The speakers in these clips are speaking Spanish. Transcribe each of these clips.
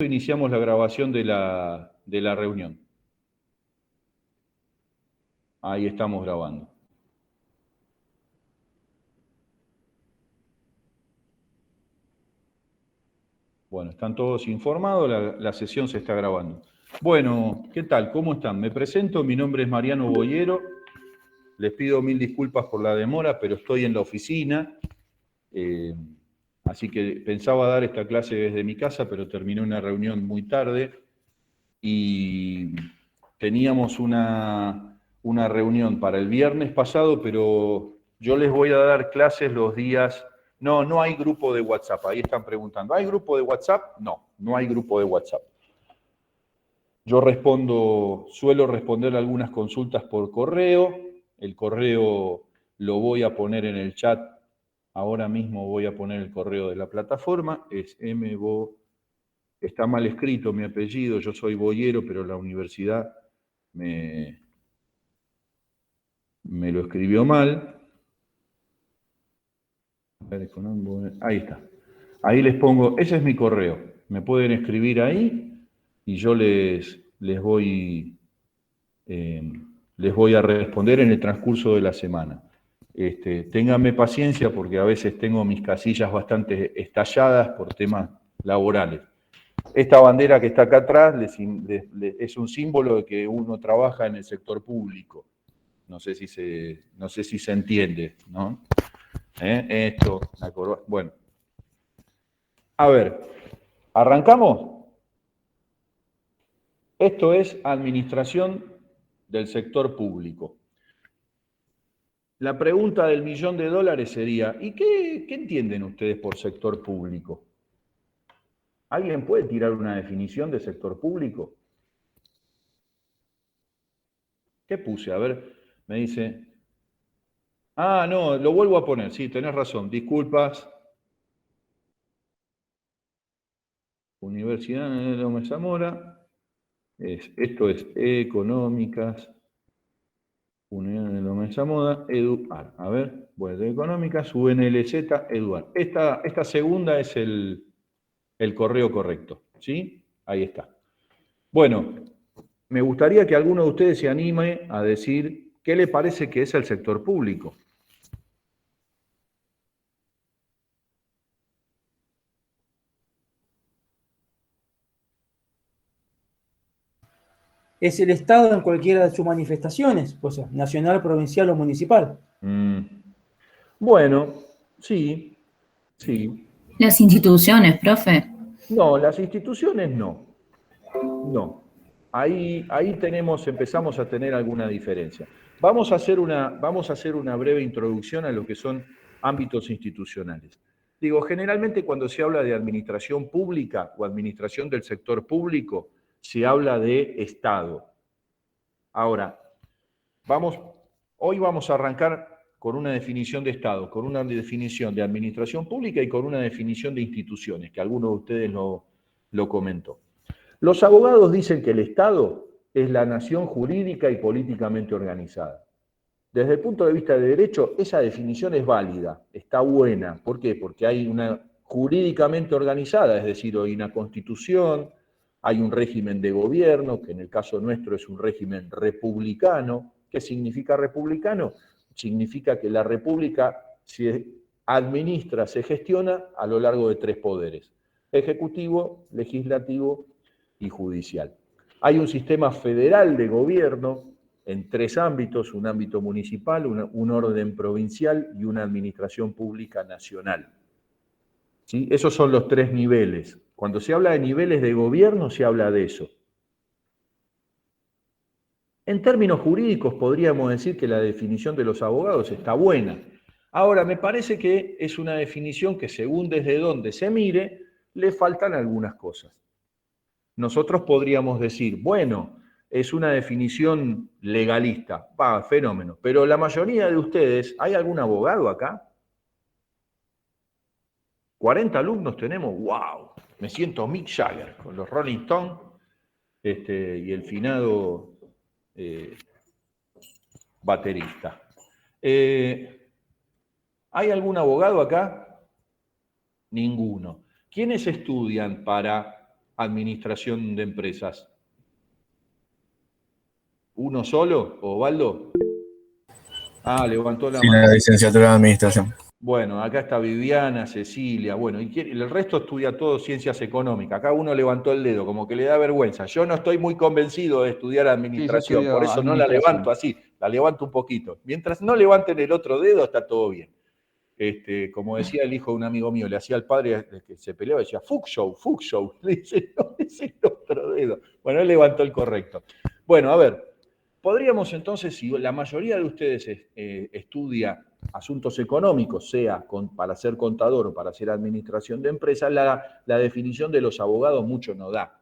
Iniciamos la grabación de la reunión. Ahí estamos grabando. Bueno, están todos informados, la sesión se está grabando. Bueno, ¿qué tal? ¿Cómo están? Me presento, mi nombre es Mariano Boyero. Les pido 1000 disculpas por la demora, pero estoy en la oficina. Así que pensaba dar esta clase desde mi casa, pero terminé una reunión muy tarde y teníamos una reunión para el viernes pasado, pero yo les voy a dar clases los días... No hay grupo de WhatsApp, ahí están preguntando. ¿Hay grupo de WhatsApp? No hay grupo de WhatsApp. Yo suelo responder algunas consultas por correo. El correo lo voy a poner en el chat. Ahora mismo voy a poner el correo de la plataforma. Es está mal escrito mi apellido, yo soy Boyero, pero la universidad me lo escribió mal. Ahí está. Ahí les pongo, ese es mi correo. Me pueden escribir ahí y yo les voy a responder en el transcurso de la semana. Ténganme paciencia porque a veces tengo mis casillas bastante estalladas por temas laborales. Esta bandera que está acá atrás es un símbolo de que uno trabaja en el sector público. No sé si se entiende, ¿no? Esto, la corbata. Bueno. A ver, ¿arrancamos? Esto es administración del sector público. La pregunta del $1.000.000 sería, ¿y qué entienden ustedes por sector público? ¿Alguien puede tirar una definición de sector público? ¿Qué puse? A ver, me dice... Ah, no, lo vuelvo a poner, sí, tenés razón, disculpas. Universidad de Loma Zamora, esto es Económicas, Unidad de Loma Zamora, EDUAR. A ver, bueno, de Económicas, UNLZ, EDUAR. Esta segunda es el correo correcto, ¿sí? Ahí está. Bueno, me gustaría que alguno de ustedes se anime a decir qué le parece que es el sector público. Es el Estado en cualquiera de sus manifestaciones, o sea, nacional, provincial o municipal. Bueno, sí. Las instituciones, profe. No, las instituciones no. No. Ahí empezamos a tener alguna diferencia. Vamos a hacer una breve introducción a lo que son ámbitos institucionales. Digo, generalmente cuando se habla de administración pública o administración del sector público, se habla de Estado. Ahora, hoy vamos a arrancar con una definición de Estado, con una definición de administración pública y con una definición de instituciones, que alguno de ustedes lo comentó. Los abogados dicen que el Estado es la nación jurídica y políticamente organizada. Desde el punto de vista de derecho, esa definición es válida, está buena. ¿Por qué? Porque hay una jurídicamente organizada, es decir, hay una constitución, hay un régimen de gobierno, que en el caso nuestro es un régimen republicano. ¿Qué significa republicano? Significa que la república se administra, se gestiona a lo largo de 3 poderes: ejecutivo, legislativo y judicial. Hay un sistema federal de gobierno en 3 ámbitos: un ámbito municipal, un orden provincial y una administración pública nacional. ¿Sí? Esos son los 3 niveles. Cuando se habla de niveles de gobierno, se habla de eso. En términos jurídicos, podríamos decir que la definición de los abogados está buena. Ahora, me parece que es una definición que, según desde dónde se mire, le faltan algunas cosas. Nosotros podríamos decir, bueno, es una definición legalista, fenómeno, pero la mayoría de ustedes, ¿hay algún abogado acá? 40 alumnos tenemos, wow, me siento Mick Jagger con los Rolling Stones y el finado baterista. ¿Hay algún abogado acá? Ninguno. ¿Quiénes estudian para administración de empresas? ¿Uno solo, Osvaldo? Ah, levantó la Sí, mano. la licenciatura de administración. Bueno, acá está Viviana, Cecilia, bueno, y el resto estudia todo ciencias económicas. Acá uno levantó el dedo, como que le da vergüenza. Yo no estoy muy convencido de estudiar administración, estudio por eso no la administración. levanto así, la levanto un poquito. Mientras no levanten el otro dedo, está todo bien. Como decía el hijo de un amigo mío, le hacía al padre que se peleaba, decía, fuck show, le dice, no, es el otro dedo. Bueno, él levantó el correcto. Bueno, a ver, podríamos entonces, si la mayoría de ustedes estudia asuntos económicos, sea para ser contador o para hacer administración de empresas, la definición de los abogados mucho no da.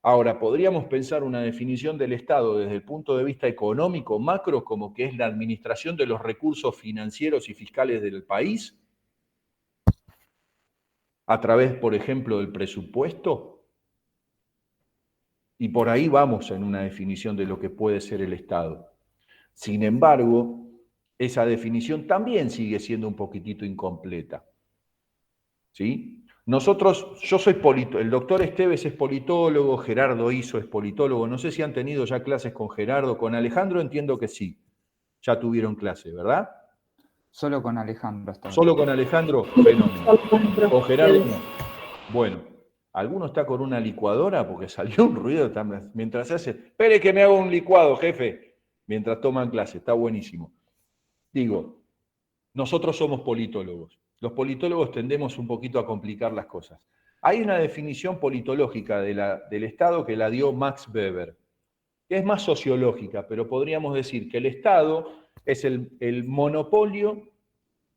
Ahora, podríamos pensar una definición del Estado desde el punto de vista económico, macro, como que es la administración de los recursos financieros y fiscales del país, a través, por ejemplo, del presupuesto. Y por ahí vamos en una definición de lo que puede ser el Estado. Sin embargo, esa definición también sigue siendo un poquitito incompleta. ¿Sí? Nosotros, yo soy politólogo, el doctor Esteves es politólogo, Gerardo Iso es politólogo, no sé si han tenido ya clases con Gerardo, con Alejandro entiendo que sí, ya tuvieron clase, ¿verdad? Solo con Alejandro hasta ahora. Solo con Alejandro, fenómeno. Con Gerardo no. Bueno, ¿alguno está con una licuadora? Porque salió un ruido mientras se hace, espere que me hago un licuado, jefe, mientras toman clase, está buenísimo. Digo, nosotros somos politólogos. Los politólogos tendemos un poquito a complicar las cosas. Hay una definición politológica del Estado que la dio Max Weber, que es más sociológica, pero podríamos decir que el Estado es el monopolio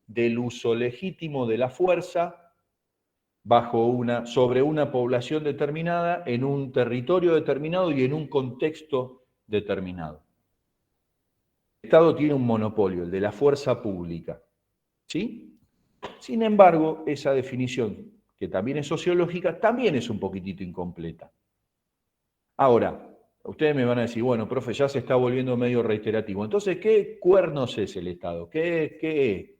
del uso legítimo de la fuerza sobre una población determinada, en un territorio determinado y en un contexto determinado. El Estado tiene un monopolio, el de la fuerza pública. ¿Sí? Sin embargo, esa definición, que también es sociológica, también es un poquitito incompleta. Ahora, ustedes me van a decir, bueno, profe, ya se está volviendo medio reiterativo. Entonces, ¿qué cuernos es el Estado? ¿De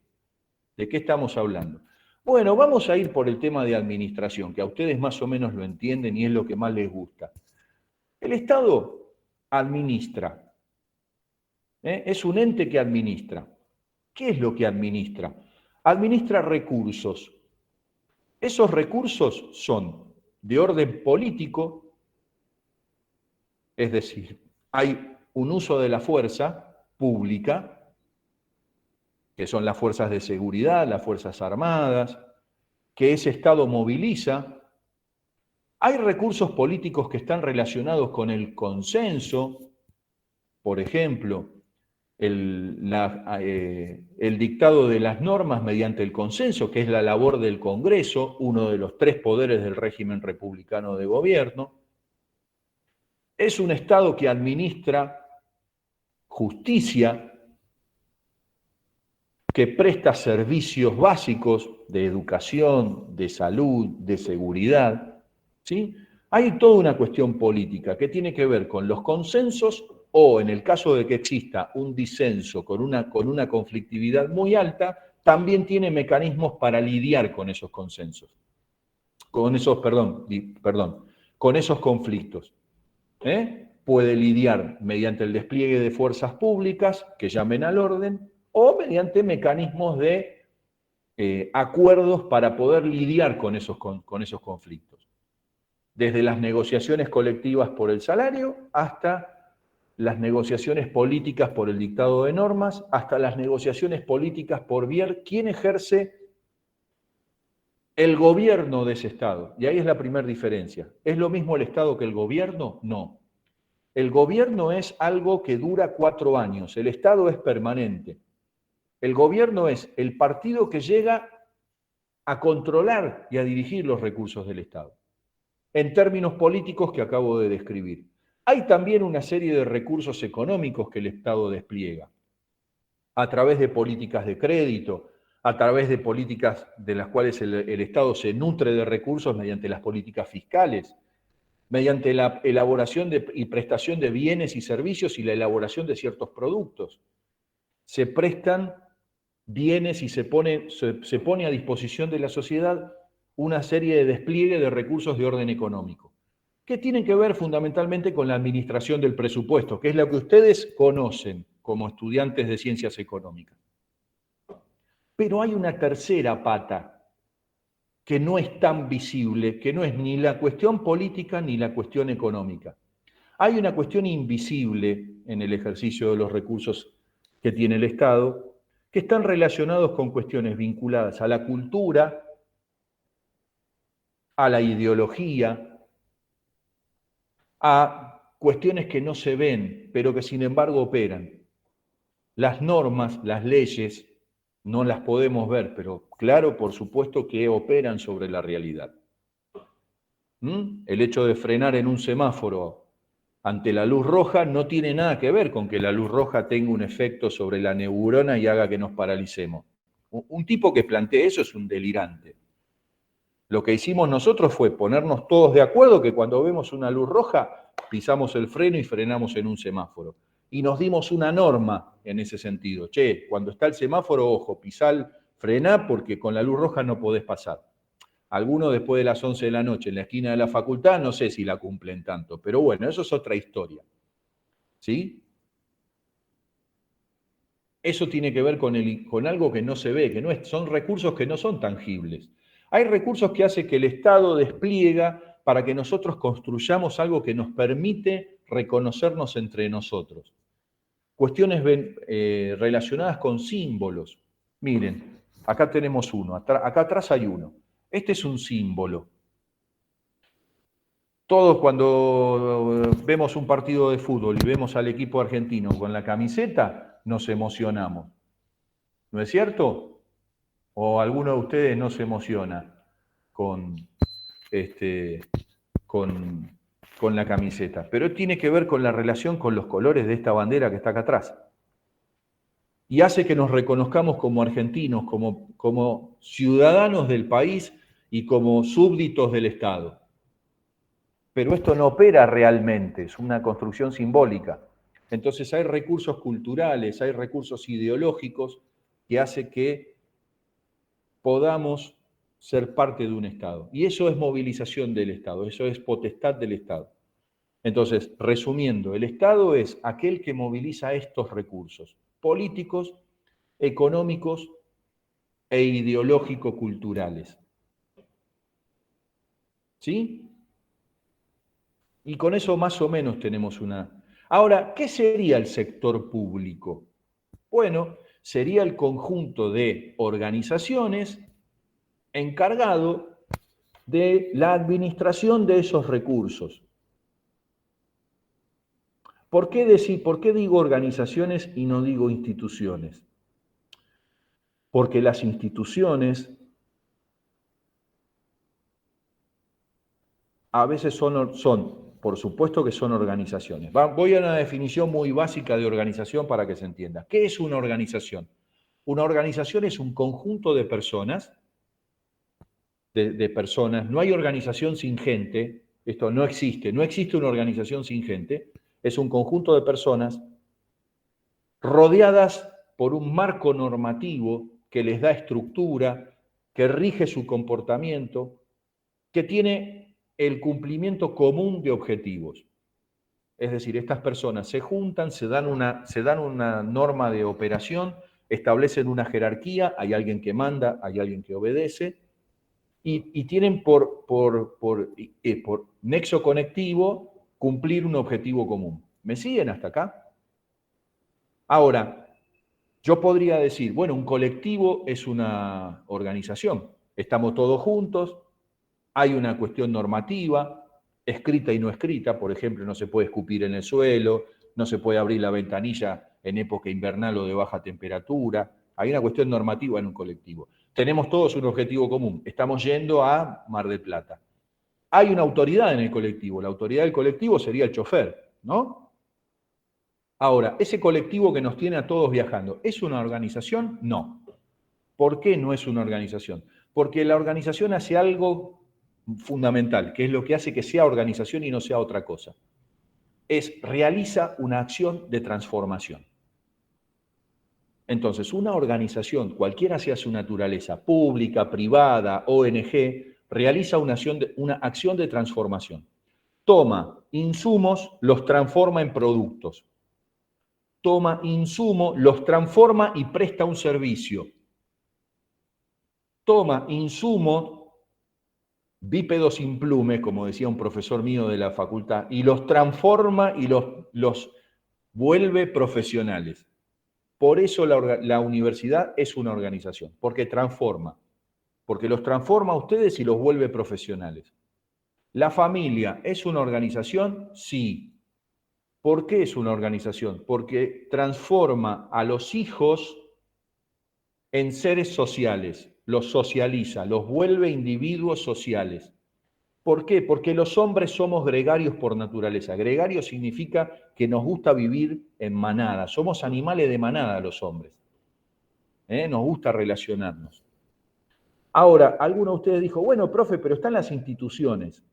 qué estamos hablando? Bueno, vamos a ir por el tema de administración, que a ustedes más o menos lo entienden y es lo que más les gusta. El Estado administra. Es un ente que administra. ¿Qué es lo que administra? Administra recursos. Esos recursos son de orden político, es decir, hay un uso de la fuerza pública, que son las fuerzas de seguridad, las fuerzas armadas, que ese Estado moviliza. Hay recursos políticos que están relacionados con el consenso, por ejemplo, el dictado de las normas mediante el consenso, que es la labor del Congreso, uno de los tres poderes del régimen republicano de gobierno. Es un Estado que administra justicia, que presta servicios básicos de educación, de salud, de seguridad. ¿Sí? Hay toda una cuestión política que tiene que ver con los consensos o, en el caso de que exista un disenso con una conflictividad muy alta, también tiene mecanismos para lidiar con esos consensos, con esos conflictos. Puede lidiar mediante el despliegue de fuerzas públicas que llamen al orden o mediante mecanismos de acuerdos para poder lidiar con esos conflictos. Desde las negociaciones colectivas por el salario hasta las negociaciones políticas por el dictado de normas, hasta las negociaciones políticas por ver quién ejerce el gobierno de ese Estado. Y ahí es la primera diferencia. ¿Es lo mismo el Estado que el gobierno? No. El gobierno es algo que dura 4 años, el Estado es permanente. El gobierno es el partido que llega a controlar y a dirigir los recursos del Estado, en términos políticos que acabo de describir. Hay también una serie de recursos económicos que el Estado despliega, a través de políticas de crédito, a través de políticas de las cuales el Estado se nutre de recursos mediante las políticas fiscales, mediante la elaboración y prestación de bienes y servicios y la elaboración de ciertos productos. Se prestan bienes y se pone a disposición de la sociedad una serie de despliegue de recursos de orden económico. que tienen que ver fundamentalmente con la administración del presupuesto, que es lo que ustedes conocen como estudiantes de ciencias económicas. Pero hay una tercera pata que no es tan visible, que no es ni la cuestión política ni la cuestión económica. Hay una cuestión invisible en el ejercicio de los recursos que tiene el Estado, que están relacionados con cuestiones vinculadas a la cultura, a la ideología, a cuestiones que no se ven, pero que sin embargo operan. Las normas, las leyes, no las podemos ver, pero claro, por supuesto que operan sobre la realidad. El hecho de frenar en un semáforo ante la luz roja no tiene nada que ver con que la luz roja tenga un efecto sobre la neurona y haga que nos paralicemos. Un tipo que plantee eso es un delirante. Lo que hicimos nosotros fue ponernos todos de acuerdo que cuando vemos una luz roja pisamos el freno y frenamos en un semáforo. Y nos dimos una norma en ese sentido. Che, cuando está el semáforo, ojo, frená porque con la luz roja no podés pasar. Algunos después de las 11 de la noche en la esquina de la facultad, no sé si la cumplen tanto, pero bueno, eso es otra historia. ¿Sí? Eso tiene que ver con algo que no se ve, que no es, son recursos que no son tangibles. Hay recursos que hace que el Estado despliega para que nosotros construyamos algo que nos permite reconocernos entre nosotros. Cuestiones relacionadas con símbolos. Miren, acá tenemos uno, acá atrás hay uno. Este es un símbolo. Todos cuando vemos un partido de fútbol y vemos al equipo argentino con la camiseta, nos emocionamos. ¿No es cierto? ¿O alguno de ustedes no se emociona con la camiseta? Pero tiene que ver con la relación con los colores de esta bandera que está acá atrás. Y hace que nos reconozcamos como argentinos, como ciudadanos del país y como súbditos del Estado. Pero esto no opera realmente, es una construcción simbólica. Entonces hay recursos culturales, hay recursos ideológicos que hacen que podamos ser parte de un Estado. Y eso es movilización del Estado, eso es potestad del Estado. Entonces, resumiendo, el Estado es aquel que moviliza estos recursos políticos, económicos e ideológico-culturales. ¿Sí? Y con eso más o menos tenemos una... Ahora, ¿qué sería el sector público? Bueno, sería el conjunto de organizaciones encargado de la administración de esos recursos. ¿Por qué digo organizaciones y no digo instituciones? Porque las instituciones a veces son, por supuesto que son organizaciones. Voy a una definición muy básica de organización para que se entienda. ¿Qué es una organización? Una organización es un conjunto de personas, no hay organización sin gente, esto no existe una organización sin gente, es un conjunto de personas rodeadas por un marco normativo que les da estructura, que rige su comportamiento, que tiene el cumplimiento común de objetivos. Es decir, estas personas se juntan, se dan una norma de operación, establecen una jerarquía, hay alguien que manda, hay alguien que obedece, y tienen por nexo conectivo cumplir un objetivo común. ¿Me siguen hasta acá? Ahora, yo podría decir, bueno, un colectivo es una organización. Estamos todos juntos, hay una cuestión normativa, escrita y no escrita. Por ejemplo, no se puede escupir en el suelo, no se puede abrir la ventanilla en época invernal o de baja temperatura. Hay una cuestión normativa en un colectivo. Tenemos todos un objetivo común. Estamos yendo a Mar del Plata. Hay una autoridad en el colectivo. La autoridad del colectivo sería el chofer, ¿no? Ahora, ese colectivo que nos tiene a todos viajando, ¿es una organización? No. ¿Por qué no es una organización? Porque la organización hace algo fundamental, que es lo que hace que sea organización y no sea otra cosa. Realiza una acción de transformación. Entonces, una organización, cualquiera sea su naturaleza, pública, privada, ONG, realiza una acción de transformación. toma insumos, los transforma en productos. Toma insumos, los transforma y presta un servicio. Toma insumos, bípedos sin plume, como decía un profesor mío de la facultad, y los transforma y los vuelve profesionales. Por eso la universidad es una organización, porque transforma, porque los transforma a ustedes y los vuelve profesionales. ¿La familia es una organización? Sí. ¿Por qué es una organización? Porque transforma a los hijos en seres sociales, los socializa, los vuelve individuos sociales. ¿Por qué? Porque los hombres somos gregarios por naturaleza. Gregario significa que nos gusta vivir en manada. Somos animales de manada los hombres. Nos gusta relacionarnos. Ahora, alguno de ustedes dijo, bueno, profe, pero están las instituciones.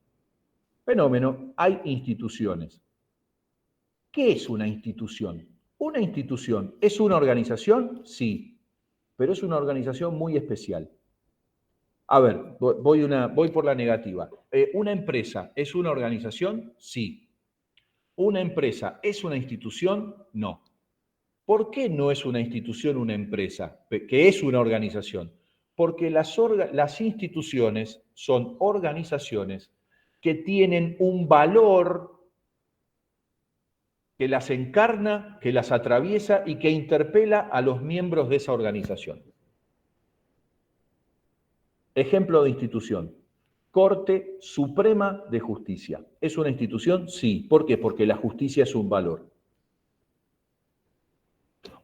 Fenómeno, hay instituciones. ¿Qué es una institución? Una institución es una organización, sí, pero es una organización muy especial. A ver, voy por la negativa. ¿Una empresa es una organización? Sí. ¿Una empresa es una institución? No. ¿Por qué no es una institución una empresa, que es una organización? Porque las instituciones son organizaciones que tienen un valor que las encarna, que las atraviesa y que interpela a los miembros de esa organización. Ejemplo de institución. Corte Suprema de Justicia. ¿Es una institución? Sí. ¿Por qué? Porque la justicia es un valor.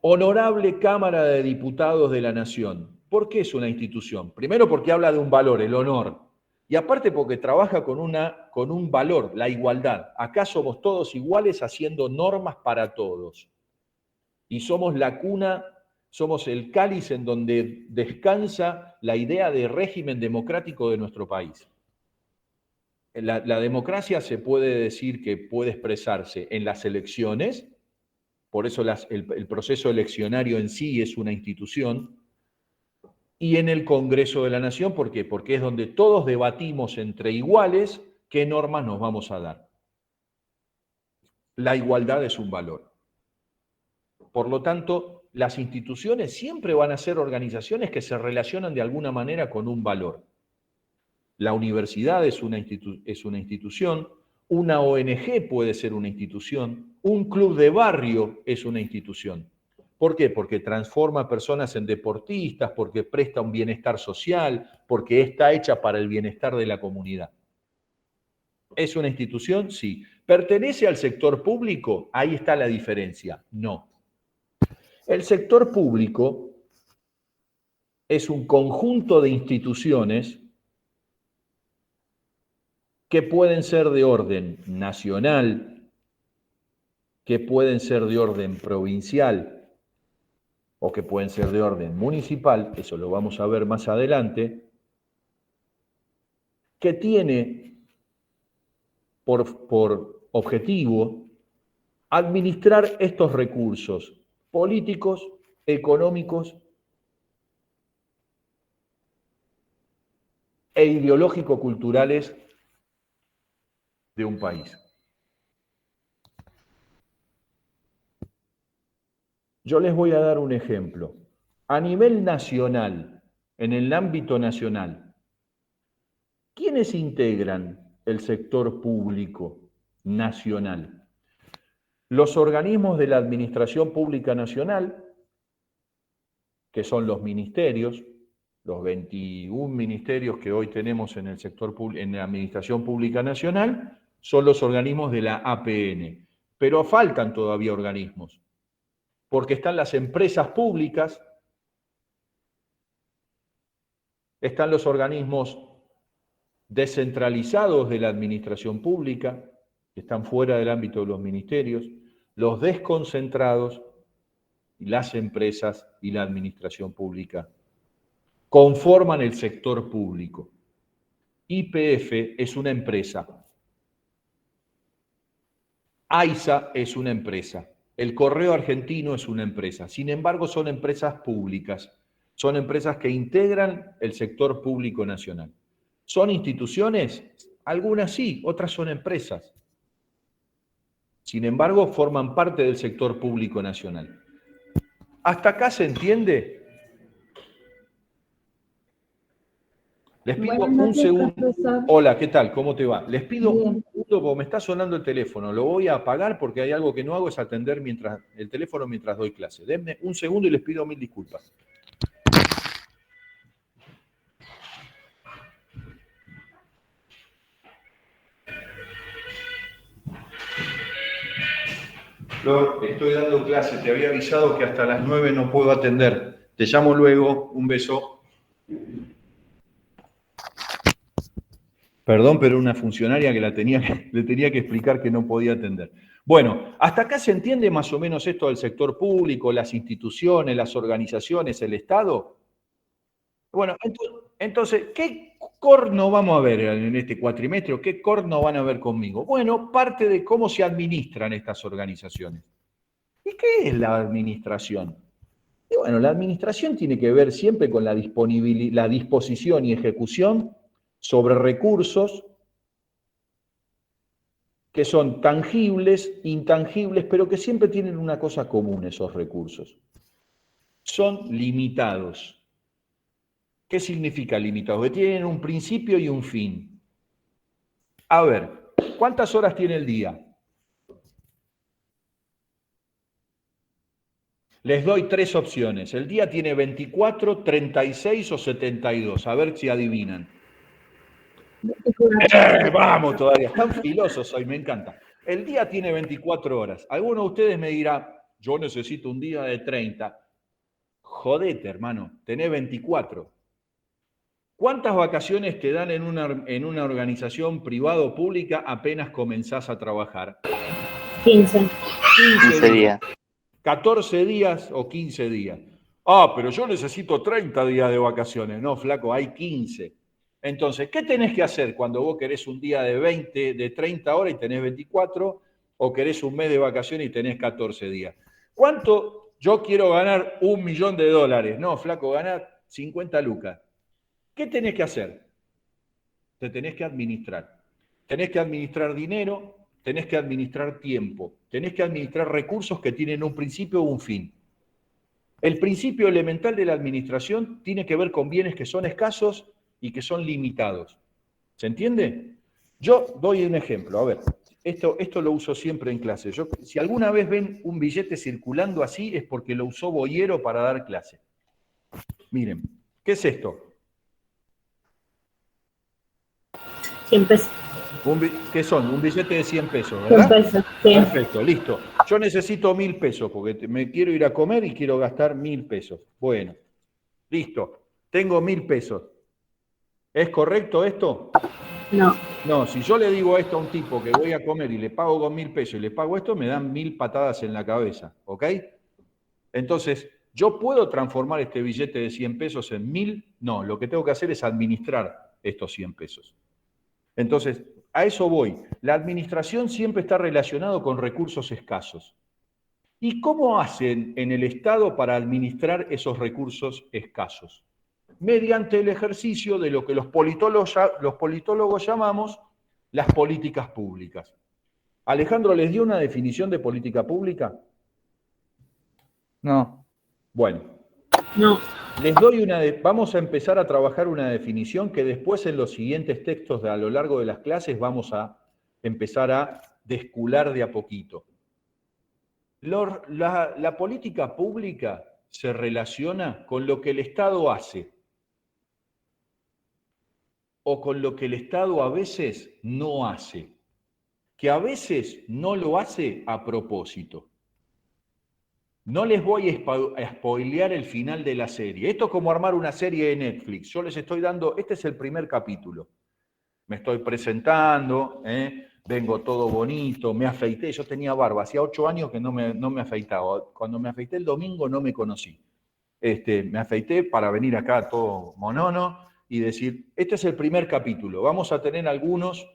Honorable Cámara de Diputados de la Nación. ¿Por qué es una institución? Primero porque habla de un valor, el honor. Y aparte porque trabaja con un valor, la igualdad. Acá somos todos iguales haciendo normas para todos. Y somos la cuna, somos el cáliz en donde descansa la idea de régimen democrático de nuestro país. La democracia se puede decir que puede expresarse en las elecciones, por eso el proceso eleccionario en sí es una institución, y en el Congreso de la Nación, ¿por qué? Porque es donde todos debatimos entre iguales qué normas nos vamos a dar. La igualdad es un valor. Por lo tanto, las instituciones siempre van a ser organizaciones que se relacionan de alguna manera con un valor. La universidad es una institución, una ONG puede ser una institución, un club de barrio es una institución. ¿Por qué? Porque transforma a personas en deportistas, porque presta un bienestar social, porque está hecha para el bienestar de la comunidad. ¿Es una institución? Sí. ¿Pertenece al sector público? Ahí está la diferencia. No. El sector público es un conjunto de instituciones que pueden ser de orden nacional, que pueden ser de orden provincial o que pueden ser de orden municipal, eso lo vamos a ver más adelante, que tiene por objetivo administrar estos recursos políticos, económicos e ideológico-culturales de un país. Yo les voy a dar un ejemplo. A nivel nacional, en el ámbito nacional, ¿quiénes integran el sector público nacional? Los organismos de la Administración Pública Nacional, que son los ministerios, los 21 ministerios que hoy tenemos en el sector en la Administración Pública Nacional, son los organismos de la APN. Pero faltan todavía organismos, porque están las empresas públicas, están los organismos descentralizados de la administración pública, que están fuera del ámbito de los ministerios, los desconcentrados, y las empresas y la administración pública conforman el sector público. YPF es una empresa. AISA es una empresa. El Correo Argentino es una empresa. Sin embargo, son empresas públicas. Son empresas que integran el sector público nacional. ¿Son instituciones? Algunas sí, otras son empresas. Sin embargo, forman parte del sector público nacional. ¿Hasta acá se entiende? Les pido Buenas un noches, segundo. profesor. Hola, ¿qué tal? ¿Cómo te va? Les pido Bien. un segundo porque me está sonando el teléfono. Lo voy a apagar porque hay algo que no hago, es atender el teléfono mientras doy clase. Denme un segundo y les pido 1000 disculpas. Flor, estoy dando clase. Te había avisado que hasta las 9 no puedo atender. Te llamo luego. Un beso. Perdón, pero una funcionaria que le tenía que explicar que no podía atender. Bueno, hasta acá se entiende más o menos esto del sector público, las instituciones, las organizaciones, el Estado. Bueno, entonces, ¿qué corno vamos a ver en este cuatrimestre? ¿Qué corno van a ver conmigo? Bueno, parte de cómo se administran estas organizaciones. ¿Y qué es la administración? Y bueno, la administración tiene que ver siempre con la disposición y ejecución sobre recursos que son tangibles, intangibles, pero que siempre tienen una cosa común esos recursos. Son limitados. ¿Qué significa limitados? Que tienen un principio y un fin. A ver, ¿cuántas horas tiene el día? Les doy 3 opciones. El día tiene 24, 36 o 72. A ver si adivinan. Vamos todavía, están filosos hoy, me encanta. El día tiene 24 horas. Alguno de ustedes me dirá, yo necesito un día de 30. Jodete, hermano, tenés 24. ¿Cuántas vacaciones te dan en una organización privada o pública apenas comenzás a trabajar? 15. 15 días. 14 días o 15 días. Ah, pero yo necesito 30 días de vacaciones. No, flaco, hay 15. Entonces, ¿qué tenés que hacer cuando vos querés un día de 20, de 30 horas y tenés 24? ¿O querés un mes de vacaciones y tenés 14 días? ¿Cuánto? Yo quiero ganar $1.000.000. No, flaco, ganar 50 lucas. ¿Qué tenés que hacer? Te tenés que administrar. Tenés que administrar dinero, tenés que administrar tiempo, tenés que administrar recursos que tienen un principio o un fin. El principio elemental de la administración tiene que ver con bienes que son escasos y que son limitados. ¿Se entiende? Yo doy un ejemplo. A ver, esto lo uso siempre en clase. Si alguna vez ven un billete circulando así es porque lo usó Boyero para dar clase. Miren, ¿qué es esto? 100 pesos. ¿Qué son? Un billete de 100 pesos, ¿verdad? 100 pesos, sí. Perfecto, listo. Yo necesito 1000 pesos porque me quiero ir a comer y quiero gastar 1000 pesos. Bueno, listo. Tengo 1000 pesos. ¿Es correcto esto? No. No, si yo le digo esto a un tipo que voy a comer y le pago con 1000 pesos y le pago esto, me dan 1000 patadas en la cabeza, ¿ok? Entonces, ¿yo puedo transformar este billete de 100 pesos en 1000? No, lo que tengo que hacer es administrar estos 100 pesos. Entonces, a eso voy. La administración siempre está relacionada con recursos escasos. ¿Y cómo hacen en el Estado para administrar esos recursos escasos? Mediante el ejercicio de lo que los politólogos llamamos las políticas públicas. Alejandro, ¿les dio una definición de política pública? No. Bueno. No. Les doy vamos a empezar a trabajar una definición que después en los siguientes textos a lo largo de las clases vamos a empezar a descular de a poquito. La política pública se relaciona con lo que el Estado hace o con lo que el Estado a veces no hace, que a veces no lo hace a propósito. No les voy a spoilear el final de la serie. Esto es como armar una serie de Netflix. Yo les estoy dando, este es el primer capítulo. Me estoy presentando, vengo todo bonito, me afeité. Yo tenía barba, hacía 8 años que no me afeitaba. Cuando me afeité el domingo no me conocí. Me afeité para venir acá todo monono y decir, este es el primer capítulo. Vamos a tener algunos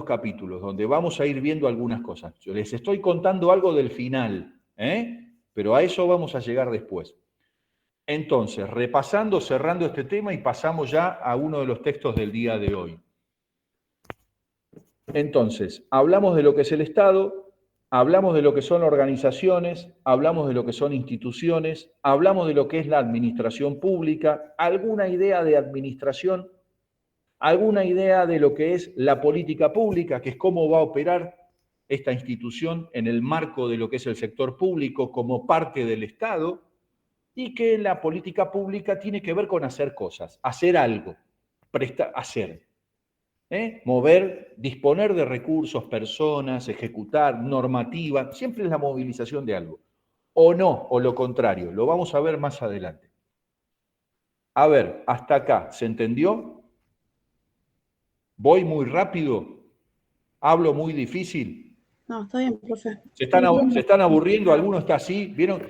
capítulos donde vamos a ir viendo algunas cosas. Yo les estoy contando algo del final. Pero a eso vamos a llegar después. Entonces, repasando, cerrando este tema y pasamos ya a uno de los textos del día de hoy. Entonces, hablamos de lo que es el Estado, hablamos de lo que son organizaciones, hablamos de lo que son instituciones, hablamos de lo que es la administración pública, alguna idea de administración, alguna idea de lo que es la política pública, que es cómo va a operar esta institución en el marco de lo que es el sector público como parte del Estado, y que la política pública tiene que ver con hacer cosas, hacer algo, hacer. Mover, disponer de recursos, personas, ejecutar, normativa, siempre es la movilización de algo. O no, o lo contrario, lo vamos a ver más adelante. A ver, hasta acá, ¿se entendió? ¿Voy muy rápido? ¿Hablo muy difícil? No, está bien, profe. ¿Se están aburriendo? ¿Alguno está así? ¿Vieron?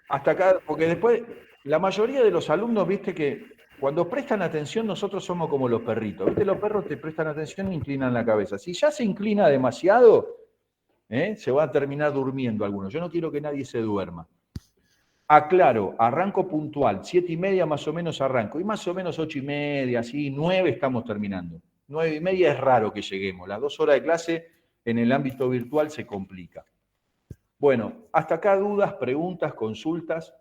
Hasta acá, porque después, la mayoría de los alumnos, viste que cuando prestan atención, nosotros somos como los perritos. ¿Viste? Los perros te prestan atención e inclinan la cabeza. Si ya se inclina demasiado, se va a terminar durmiendo algunos. Yo no quiero que nadie se duerma. Aclaro, arranco puntual, 7:30 más o menos arranco, y más o menos 8:30, así, 9 estamos terminando. 9:30 es raro que lleguemos. Las 2 horas de clase en el ámbito virtual se complica. Bueno, hasta acá dudas, preguntas, consultas.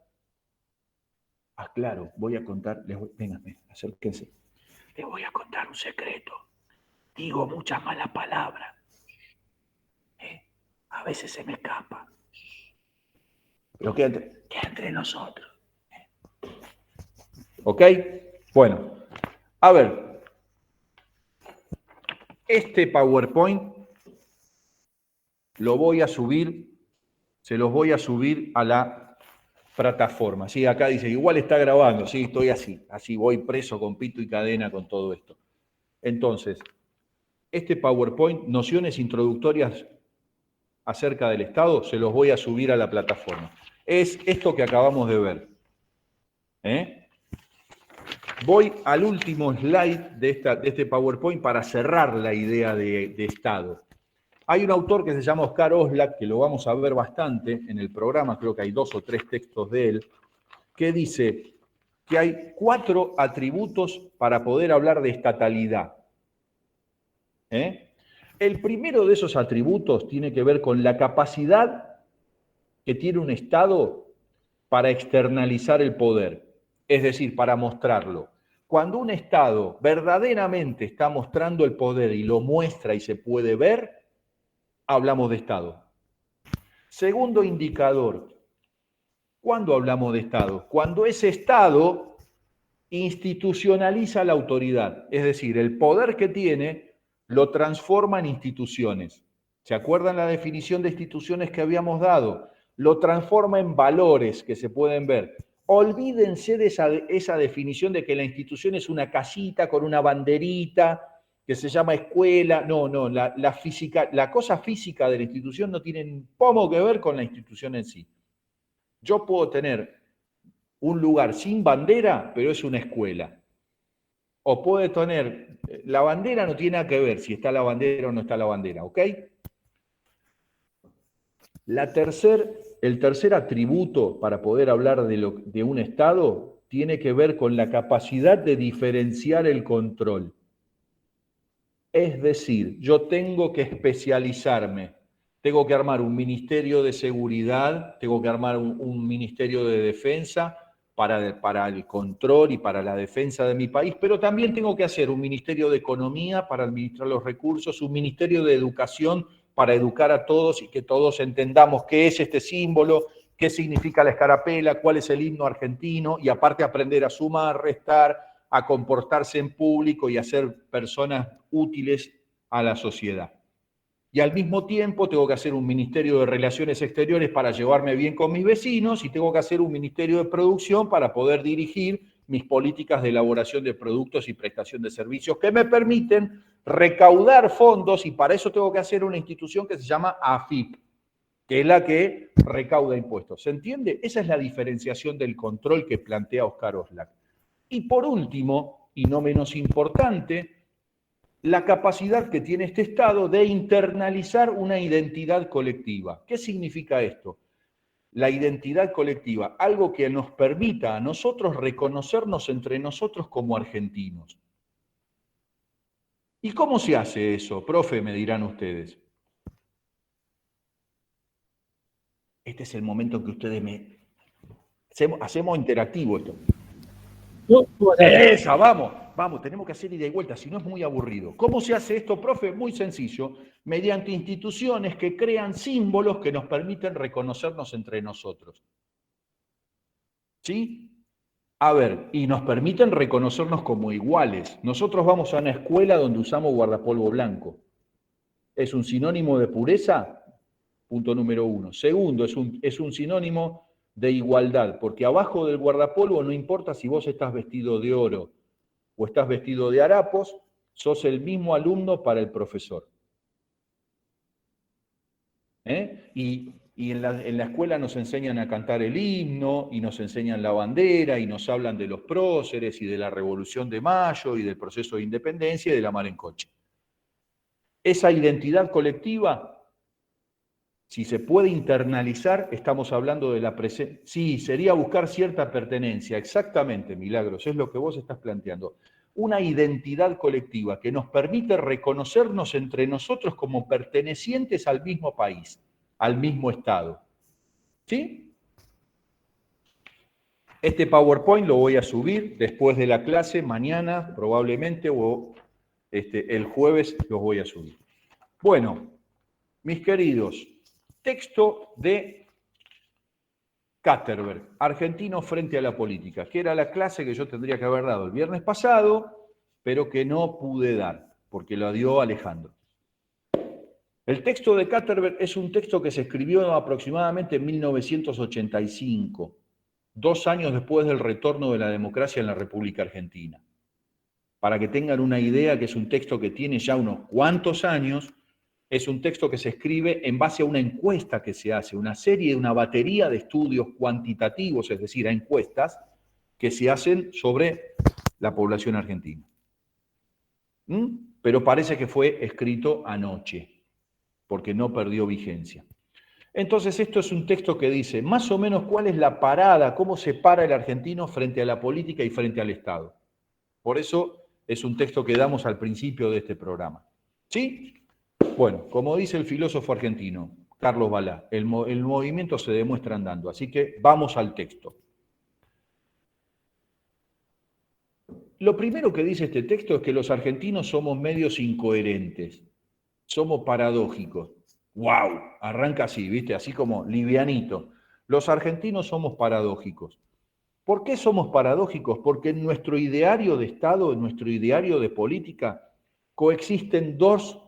Claro, voy a contar, vénganme, acérquense. Les voy a contar un secreto. Digo muchas malas palabras. A veces se me escapa. Pero queda entre nosotros. ¿Ok? Bueno, a ver. Este PowerPoint lo voy a subir, se los voy a subir a la plataforma. Sí, acá dice, igual está grabando, sí, estoy así voy preso con pito y cadena con todo esto. Entonces, este PowerPoint, nociones introductorias acerca del Estado, se los voy a subir a la plataforma. Es esto que acabamos de ver. Voy al último slide de este PowerPoint para cerrar la idea de Estado. Hay un autor que se llama Oscar Oslak, que lo vamos a ver bastante en el programa, creo que hay 2 o 3 textos de él, que dice que hay 4 atributos para poder hablar de estatalidad. El primero de esos atributos tiene que ver con la capacidad que tiene un Estado para externalizar el poder, es decir, para mostrarlo. Cuando un Estado verdaderamente está mostrando el poder y lo muestra y se puede ver, hablamos de Estado. Segundo indicador, ¿cuándo hablamos de Estado? Cuando ese Estado institucionaliza la autoridad, es decir, el poder que tiene lo transforma en instituciones. ¿Se acuerdan la definición de instituciones que habíamos dado? Lo transforma en valores que se pueden ver. Olvídense de esa definición de que la institución es una casita con una banderita que se llama escuela. No, la cosa física de la institución no tiene un pomo que ver con la institución en sí. Yo puedo tener un lugar sin bandera, pero es una escuela. O puede tener, la bandera no tiene nada que ver si está la bandera o no está la bandera, ¿ok? El tercer atributo para poder hablar de un Estado tiene que ver con la capacidad de diferenciar el control. Es decir, yo tengo que especializarme, tengo que armar un ministerio de seguridad, tengo que armar un ministerio de defensa para el control y para la defensa de mi país, pero también tengo que hacer un ministerio de economía para administrar los recursos, un ministerio de educación para educar a todos y que todos entendamos qué es este símbolo, qué significa la escarapela, cuál es el himno argentino, y aparte aprender a sumar, restar, a comportarse en público y a ser personas útiles a la sociedad. Y al mismo tiempo tengo que hacer un ministerio de relaciones exteriores para llevarme bien con mis vecinos, y tengo que hacer un ministerio de producción para poder dirigir mis políticas de elaboración de productos y prestación de servicios que me permiten recaudar fondos, y para eso tengo que hacer una institución que se llama AFIP, que es la que recauda impuestos. ¿Se entiende? Esa es la diferenciación del control que plantea Oscar Oslak. Y por último, y no menos importante, la capacidad que tiene este Estado de internalizar una identidad colectiva. ¿Qué significa esto? La identidad colectiva, algo que nos permita a nosotros reconocernos entre nosotros como argentinos. ¿Y cómo se hace eso, profe? Me dirán ustedes. Este es el momento en que ustedes hacemos interactivo esto. Esa, vamos, tenemos que hacer ida y vuelta, si no es muy aburrido. ¿Cómo se hace esto, profe? Muy sencillo, mediante instituciones que crean símbolos que nos permiten reconocernos entre nosotros. ¿Sí? A ver, y nos permiten reconocernos como iguales. Nosotros vamos a una escuela donde usamos guardapolvo blanco. ¿Es un sinónimo de pureza? Punto número 1. Segundo, es un sinónimo de igualdad, porque abajo del guardapolvo no importa si vos estás vestido de oro o estás vestido de harapos, sos el mismo alumno para el profesor. Y en la escuela nos enseñan a cantar el himno, y nos enseñan la bandera, y nos hablan de los próceres, y de la Revolución de Mayo, y del proceso de independencia, y de la mar en coche. Esa identidad colectiva, si se puede internalizar, estamos hablando de la presencia. Sí, sería buscar cierta pertenencia, exactamente, Milagros, es lo que vos estás planteando. Una identidad colectiva que nos permite reconocernos entre nosotros como pertenecientes al mismo país, al mismo Estado. ¿Sí? Este PowerPoint lo voy a subir después de la clase, mañana probablemente, o el jueves los voy a subir. Bueno, mis queridos, texto de Katterberg, Argentino frente a la política, que era la clase que yo tendría que haber dado el viernes pasado, pero que no pude dar, porque lo dio Alejandro. El texto de Katterberg es un texto que se escribió aproximadamente en 1985, 2 años después del retorno de la democracia en la República Argentina. Para que tengan una idea, que es un texto que tiene ya unos cuantos años, es un texto que se escribe en base a una encuesta que se hace, una batería de estudios cuantitativos, es decir, a encuestas, que se hacen sobre la población argentina. Pero parece que fue escrito anoche, porque no perdió vigencia. Entonces, esto es un texto que dice más o menos cuál es la parada, cómo se para el argentino frente a la política y frente al Estado. Por eso es un texto que damos al principio de este programa. ¿Sí? Bueno, como dice el filósofo argentino, Carlos Balá, el movimiento se demuestra andando, así que vamos al texto. Lo primero que dice este texto es que los argentinos somos medios incoherentes, somos paradójicos. ¡Wow! Arranca así, ¿viste? Así como livianito. Los argentinos somos paradójicos. ¿Por qué somos paradójicos? Porque en nuestro ideario de Estado, en nuestro ideario de política, coexisten dos,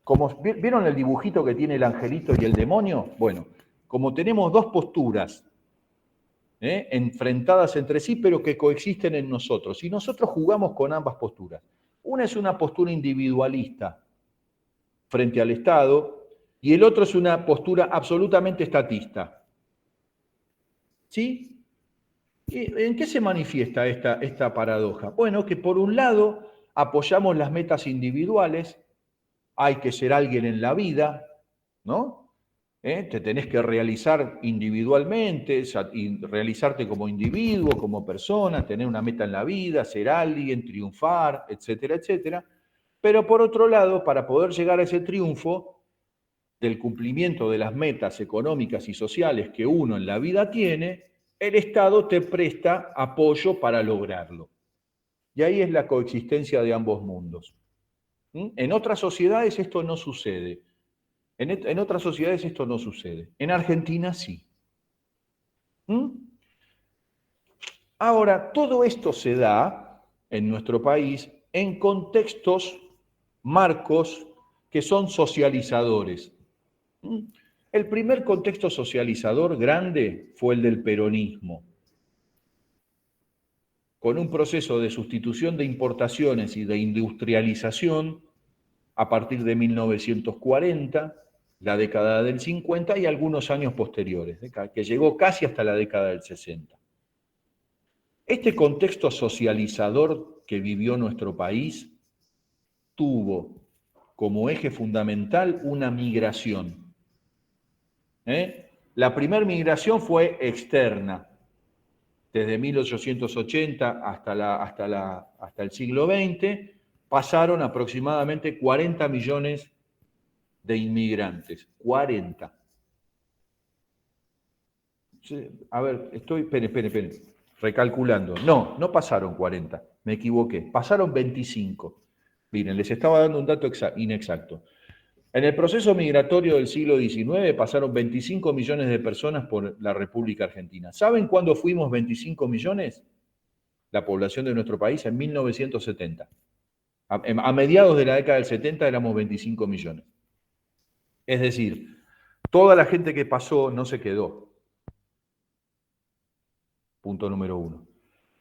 como ¿vieron el dibujito que tiene el angelito y el demonio? Bueno, como tenemos dos posturas enfrentadas entre sí, pero que coexisten en nosotros, y nosotros jugamos con ambas posturas. Una es una postura individualista frente al Estado, y el otro es una postura absolutamente estatista. ¿Sí? ¿En qué se manifiesta esta paradoja? Bueno, que por un lado apoyamos las metas individuales, hay que ser alguien en la vida, ¿no? Te tenés que realizar individualmente, y realizarte como individuo, como persona, tener una meta en la vida, ser alguien, triunfar, etcétera, etcétera. Pero por otro lado, para poder llegar a ese triunfo del cumplimiento de las metas económicas y sociales que uno en la vida tiene, el Estado te presta apoyo para lograrlo. Y ahí es la coexistencia de ambos mundos. En otras sociedades esto no sucede. En otras sociedades esto no sucede. En Argentina sí. Ahora, todo esto se da en nuestro país en contextos, marcos, que son socializadores. El primer contexto socializador grande fue el del peronismo, con un proceso de sustitución de importaciones y de industrialización a partir de 1940, la década del 50 y algunos años posteriores, que llegó casi hasta la década del 60. Este contexto socializador que vivió nuestro país tuvo como eje fundamental una migración. La primera migración fue externa, desde 1880 hasta el siglo XX, pasaron aproximadamente 40 millones de inmigrantes. 40. A ver, esperen. Recalculando. No pasaron 40. Me equivoqué. Pasaron 25. Miren, les estaba dando un dato inexacto. En el proceso migratorio del siglo XIX pasaron 25 millones de personas por la República Argentina. ¿Saben cuándo fuimos 25 millones? La población de nuestro país en 1970. A mediados de la década del 70 éramos 25 millones. Es decir, toda la gente que pasó no se quedó. Punto número 1.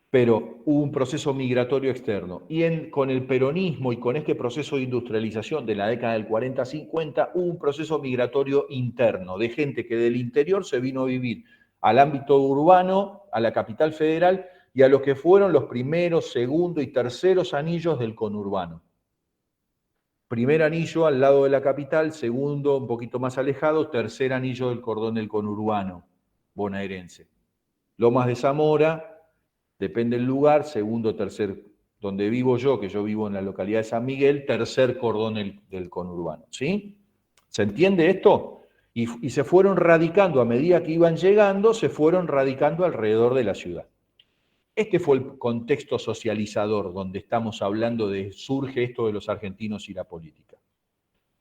Pero hubo un proceso migratorio externo. Y con el peronismo y con este proceso de industrialización de la década del 40-50, hubo un proceso migratorio interno de gente que del interior se vino a vivir al ámbito urbano, a la capital federal y a lo que fueron los primeros, segundo y terceros anillos del conurbano. Primer anillo al lado de la capital, segundo un poquito más alejado, tercer anillo del cordón del conurbano bonaerense. Lomas de Zamora, depende del lugar, segundo, tercer, donde vivo yo, que yo vivo en la localidad de San Miguel, tercer cordón del conurbano, ¿sí? ¿Se entiende esto? Y se fueron radicando, a medida que iban llegando, se fueron radicando alrededor de la ciudad. Este fue el contexto socializador donde estamos hablando de surge esto de los argentinos y la política.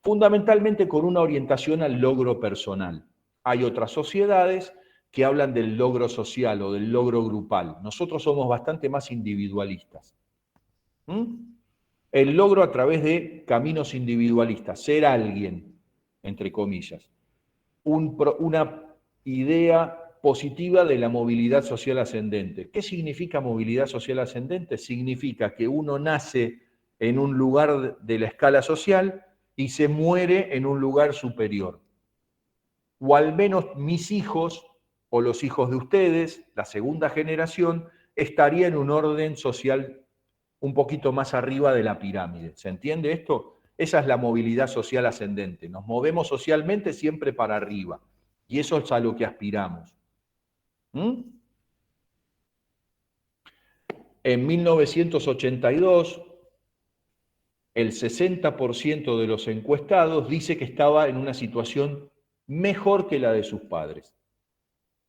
Fundamentalmente con una orientación al logro personal. Hay otras sociedades que hablan del logro social o del logro grupal. Nosotros somos bastante más individualistas. El logro a través de caminos individualistas, ser alguien, entre comillas. Una idea positiva de la movilidad social ascendente. ¿Qué significa movilidad social ascendente? Significa que uno nace en un lugar de la escala social y se muere en un lugar superior. O al menos mis hijos o los hijos de ustedes, la segunda generación, estaría en un orden social un poquito más arriba de la pirámide. ¿Se entiende esto? Esa es la movilidad social ascendente. Nos movemos socialmente siempre para arriba. Y eso es a lo que aspiramos. En 1982, el 60% de los encuestados dice que estaba en una situación mejor que la de sus padres.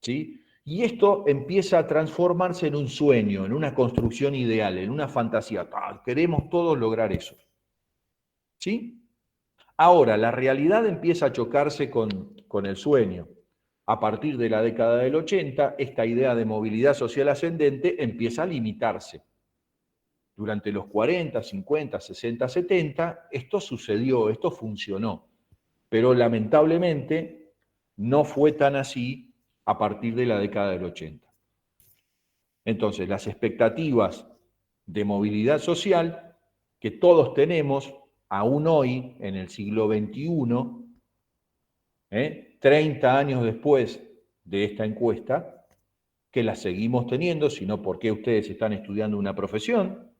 ¿Sí? Y esto empieza a transformarse en un sueño, en una construcción ideal, en una fantasía. Queremos todos lograr eso. ¿Sí? Ahora, la realidad empieza a chocarse con el sueño. A partir de la década del 80, esta idea de movilidad social ascendente empieza a limitarse. Durante los 40, 50, 60, 70, esto sucedió, esto funcionó. Pero lamentablemente no fue tan así a partir de la década del 80. Entonces, las expectativas de movilidad social que todos tenemos, aún hoy, en el siglo XXI, 30 años después de esta encuesta, que la seguimos teniendo, sino porque ustedes están estudiando una profesión,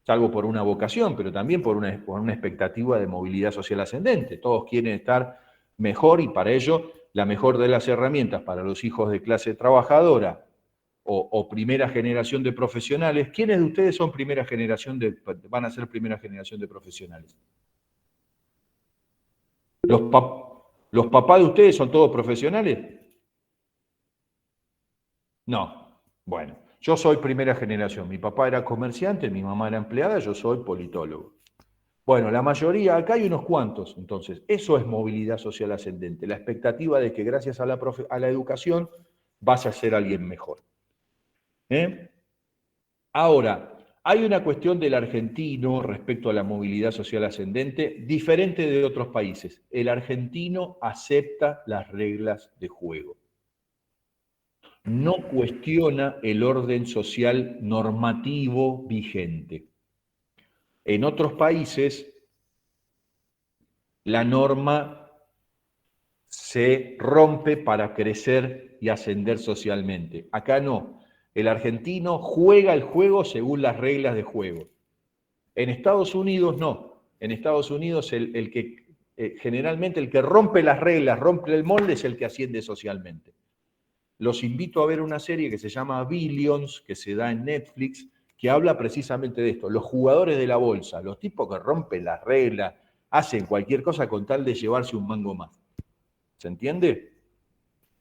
salvo por una vocación, pero también por una expectativa de movilidad social ascendente. Todos quieren estar mejor y para ello la mejor de las herramientas para los hijos de clase trabajadora o primera generación de profesionales. ¿Quiénes de ustedes son van a ser primera generación de profesionales? ¿Los papás de ustedes son todos profesionales? No. Bueno, yo soy primera generación. Mi papá era comerciante, mi mamá era empleada, yo soy politólogo. Bueno, la mayoría, acá hay unos cuantos. Entonces, eso es movilidad social ascendente. La expectativa de que gracias a la educación vas a ser alguien mejor. Ahora, hay una cuestión del argentino respecto a la movilidad social ascendente diferente de otros países. El argentino acepta las reglas de juego. No cuestiona el orden social normativo vigente. En otros países, la norma se rompe para crecer y ascender socialmente. Acá no. El argentino juega el juego según las reglas de juego. En Estados Unidos no. En Estados Unidos generalmente el que rompe las reglas, rompe el molde, es el que asciende socialmente. Los invito a ver una serie que se llama Billions, que se da en Netflix, que habla precisamente de esto. Los jugadores de la bolsa, los tipos que rompen las reglas, hacen cualquier cosa con tal de llevarse un mango más. ¿Se entiende?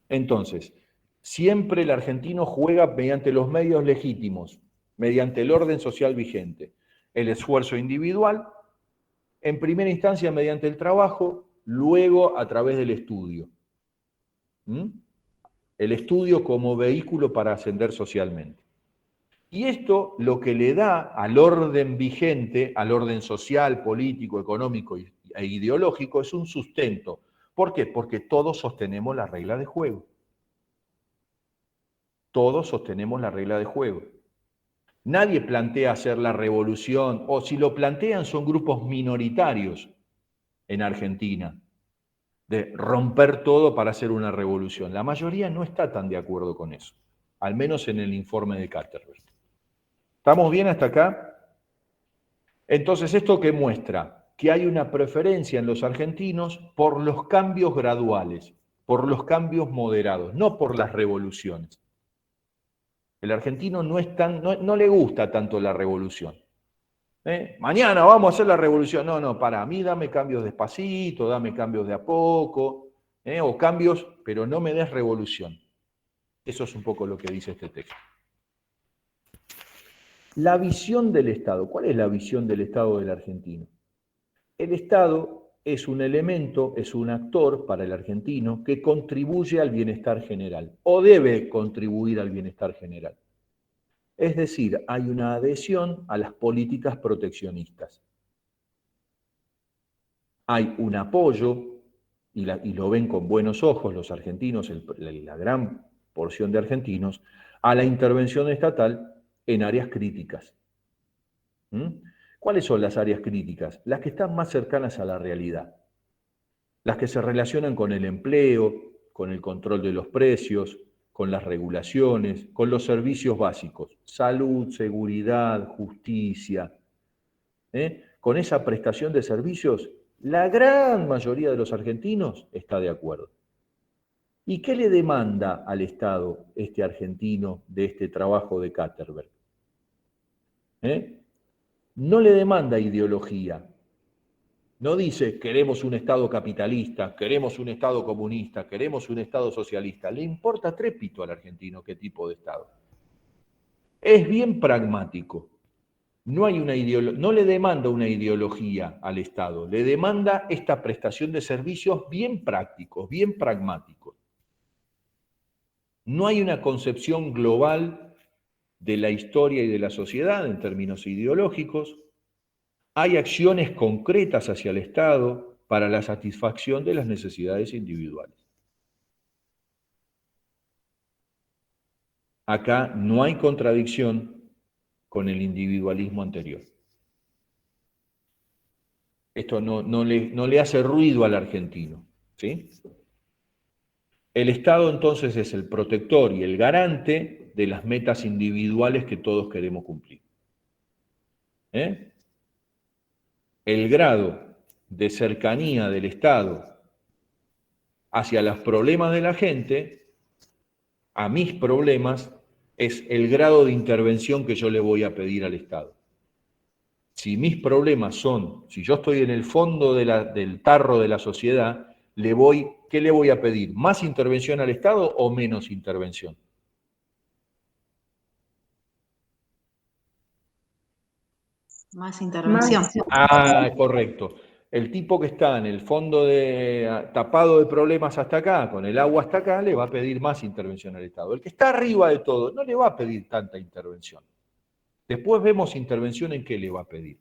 Entonces, siempre el argentino juega mediante los medios legítimos, mediante el orden social vigente. El esfuerzo individual, en primera instancia mediante el trabajo, luego a través del estudio. El estudio como vehículo para ascender socialmente. Y esto lo que le da al orden vigente, al orden social, político, económico e ideológico, es un sustento. ¿Por qué? Porque todos sostenemos la regla de juego. Todos sostenemos la regla de juego. Nadie plantea hacer la revolución, o si lo plantean son grupos minoritarios en Argentina, de romper todo para hacer una revolución. La mayoría no está tan de acuerdo con eso, al menos en el informe de Katterberg. ¿Estamos bien hasta acá? Entonces, ¿esto qué muestra? Que hay una preferencia en los argentinos por los cambios graduales, por los cambios moderados, no por las revoluciones. El argentino no le gusta tanto la revolución. Mañana vamos a hacer la revolución. No, para mí dame cambios despacito, dame cambios de a poco, o cambios, pero no me des revolución. Eso es un poco lo que dice este texto. La visión del Estado. ¿Cuál es la visión del Estado del argentino? El Estado es un elemento, es un actor para el argentino que contribuye al bienestar general, o debe contribuir al bienestar general. Es decir, hay una adhesión a las políticas proteccionistas. Hay un apoyo, y lo ven con buenos ojos los argentinos, la gran porción de argentinos, a la intervención estatal en áreas críticas. ¿Cuáles son las áreas críticas? Las que están más cercanas a la realidad. Las que se relacionan con el empleo, con el control de los precios, con las regulaciones, con los servicios básicos, salud, seguridad, justicia. Con esa prestación de servicios, la gran mayoría de los argentinos está de acuerdo. ¿Y qué le demanda al Estado este argentino de este trabajo de Katterberg? No le demanda ideología. No dice, queremos un Estado capitalista, queremos un Estado comunista, queremos un Estado socialista. Le importa trépito al argentino qué tipo de Estado. Es bien pragmático. No le demanda una ideología al Estado, le demanda esta prestación de servicios bien prácticos, bien pragmáticos. No hay una concepción global de la historia y de la sociedad en términos ideológicos. Hay acciones concretas hacia el Estado para la satisfacción de las necesidades individuales. Acá no hay contradicción con el individualismo anterior. Esto no le hace ruido al argentino, ¿sí? El Estado entonces es el protector y el garante de las metas individuales que todos queremos cumplir. El grado de cercanía del Estado hacia los problemas de la gente, a mis problemas, es el grado de intervención que yo le voy a pedir al Estado. Si mis problemas son, si yo estoy en el fondo del tarro de la sociedad, ¿qué le voy a pedir? ¿Más intervención al Estado o menos intervención? Más intervención. Correcto. El tipo que está en el fondo tapado de problemas hasta acá, con el agua hasta acá, le va a pedir más intervención al Estado. El que está arriba de todo no le va a pedir tanta intervención. Después vemos intervención en qué le va a pedir.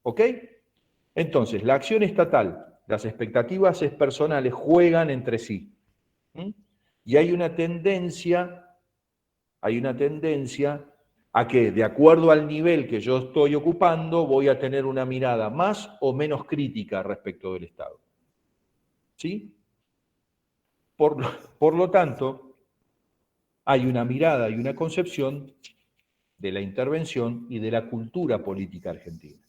¿Ok? Entonces, la acción estatal, las expectativas personales juegan entre sí. Y hay una tendencia a que, de acuerdo al nivel que yo estoy ocupando, voy a tener una mirada más o menos crítica respecto del Estado. ¿Sí? Por lo tanto, hay una mirada y una concepción de la intervención y de la cultura política argentina,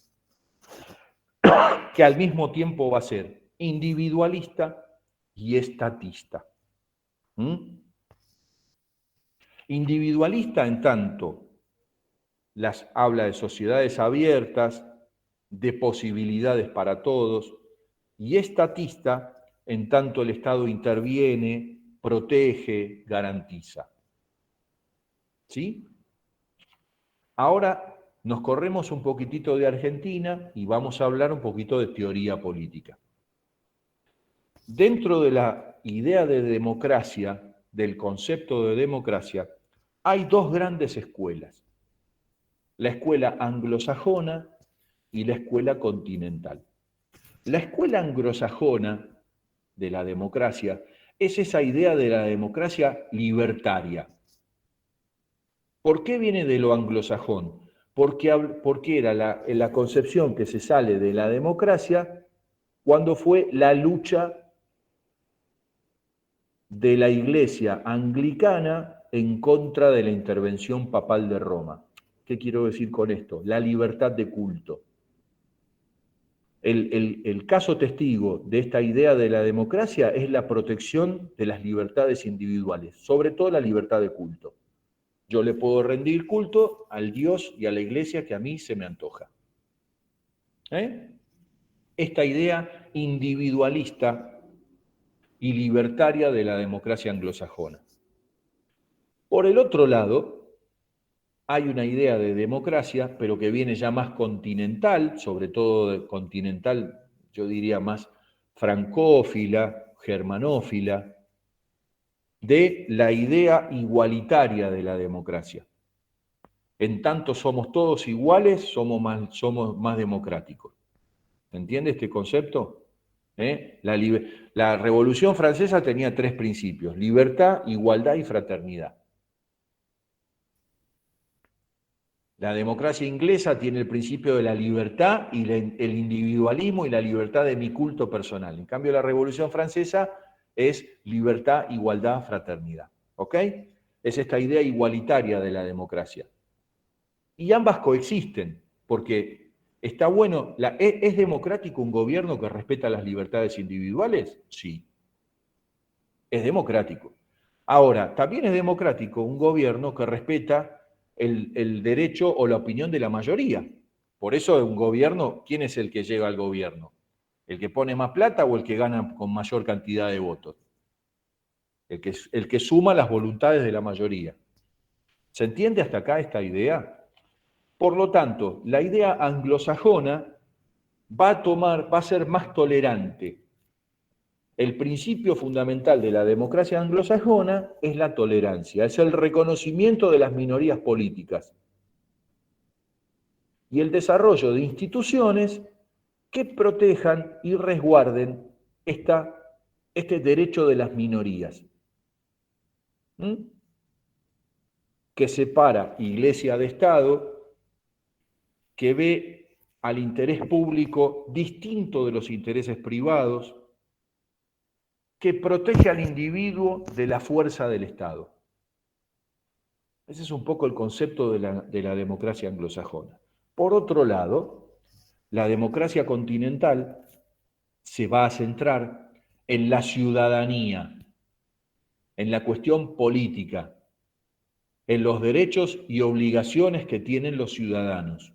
que al mismo tiempo va a ser individualista y estatista. Individualista en tanto habla de sociedades abiertas, de posibilidades para todos, y estatista en tanto el Estado interviene, protege, garantiza. ¿Sí? Ahora nos corremos un poquitito de Argentina y vamos a hablar un poquito de teoría política. Dentro de la idea de democracia, del concepto de democracia, hay dos grandes escuelas. La escuela anglosajona y la escuela continental. La escuela anglosajona de la democracia es esa idea de la democracia libertaria. ¿Por qué viene de lo anglosajón? Porque era la concepción que se sale de la democracia cuando fue la lucha de la Iglesia anglicana en contra de la intervención papal de Roma. ¿Qué quiero decir con esto? La libertad de culto. El caso testigo de esta idea de la democracia es la protección de las libertades individuales, sobre todo la libertad de culto. Yo le puedo rendir culto al Dios y a la Iglesia que a mí se me antoja. Esta idea individualista y libertaria de la democracia anglosajona. Por el otro lado, hay una idea de democracia, pero que viene ya más continental, sobre todo continental, yo diría más francófila, germanófila, de la idea igualitaria de la democracia. En tanto somos todos iguales, somos más democráticos. ¿Se entiende este concepto? La Revolución Francesa tenía 3 principios: libertad, igualdad y fraternidad. La democracia inglesa tiene el principio de la libertad y el individualismo y la libertad de mi culto personal. En cambio, la Revolución Francesa es libertad, igualdad, fraternidad. ¿Ok? Es esta idea igualitaria de la democracia. Y ambas coexisten, porque está bueno. ¿Es democrático un gobierno que respeta las libertades individuales? Sí. Es democrático. Ahora, también es democrático un gobierno que respeta el derecho o la opinión de la mayoría. Por eso un gobierno, ¿quién es el que llega al gobierno? ¿El que pone más plata o el que gana con mayor cantidad de votos? El que suma las voluntades de la mayoría. ¿Se entiende hasta acá esta idea? Por lo tanto, la idea anglosajona va a ser más tolerante. El principio fundamental de la democracia anglosajona es la tolerancia, es el reconocimiento de las minorías políticas y el desarrollo de instituciones que protejan y resguarden este derecho de las minorías, que separa Iglesia de Estado, que ve al interés público distinto de los intereses privados, que protege al individuo de la fuerza del Estado. Ese es un poco el concepto de la democracia anglosajona. Por otro lado, la democracia continental se va a centrar en la ciudadanía, en la cuestión política, en los derechos y obligaciones que tienen los ciudadanos,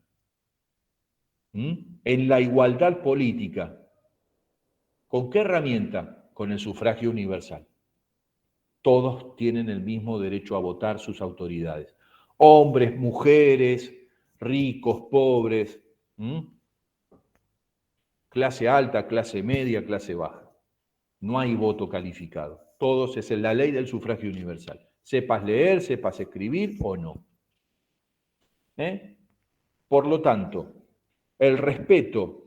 en la igualdad política. ¿Con qué herramienta? Con el sufragio universal. Todos tienen el mismo derecho a votar sus autoridades. Hombres, mujeres, ricos, pobres, clase alta, clase media, clase baja. No hay voto calificado. Todos es la ley del sufragio universal. Sepas leer, sepas escribir o no. Por lo tanto, el respeto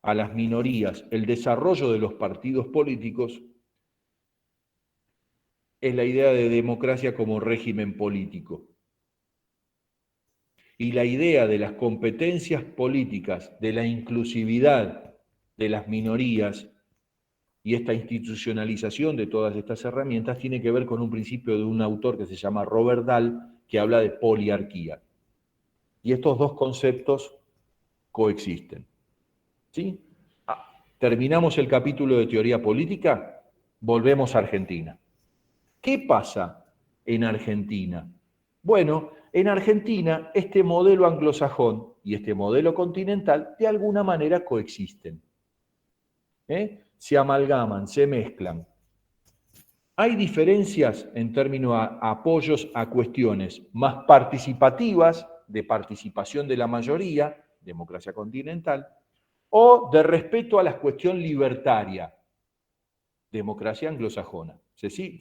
a las minorías, el desarrollo de los partidos políticos, es la idea de democracia como régimen político. Y la idea de las competencias políticas, de la inclusividad de las minorías y esta institucionalización de todas estas herramientas tiene que ver con un principio de un autor que se llama Robert Dahl, que habla de poliarquía. Y estos dos conceptos coexisten. ¿Sí? Terminamos el capítulo de teoría política, volvemos a Argentina. ¿Qué pasa en Argentina? Bueno, En Argentina, este modelo anglosajón y este modelo continental de alguna manera coexisten. Se amalgaman, se mezclan. Hay diferencias en términos de apoyos a cuestiones más participativas, de participación de la mayoría, democracia continental, o de respeto a la cuestión libertaria, democracia anglosajona.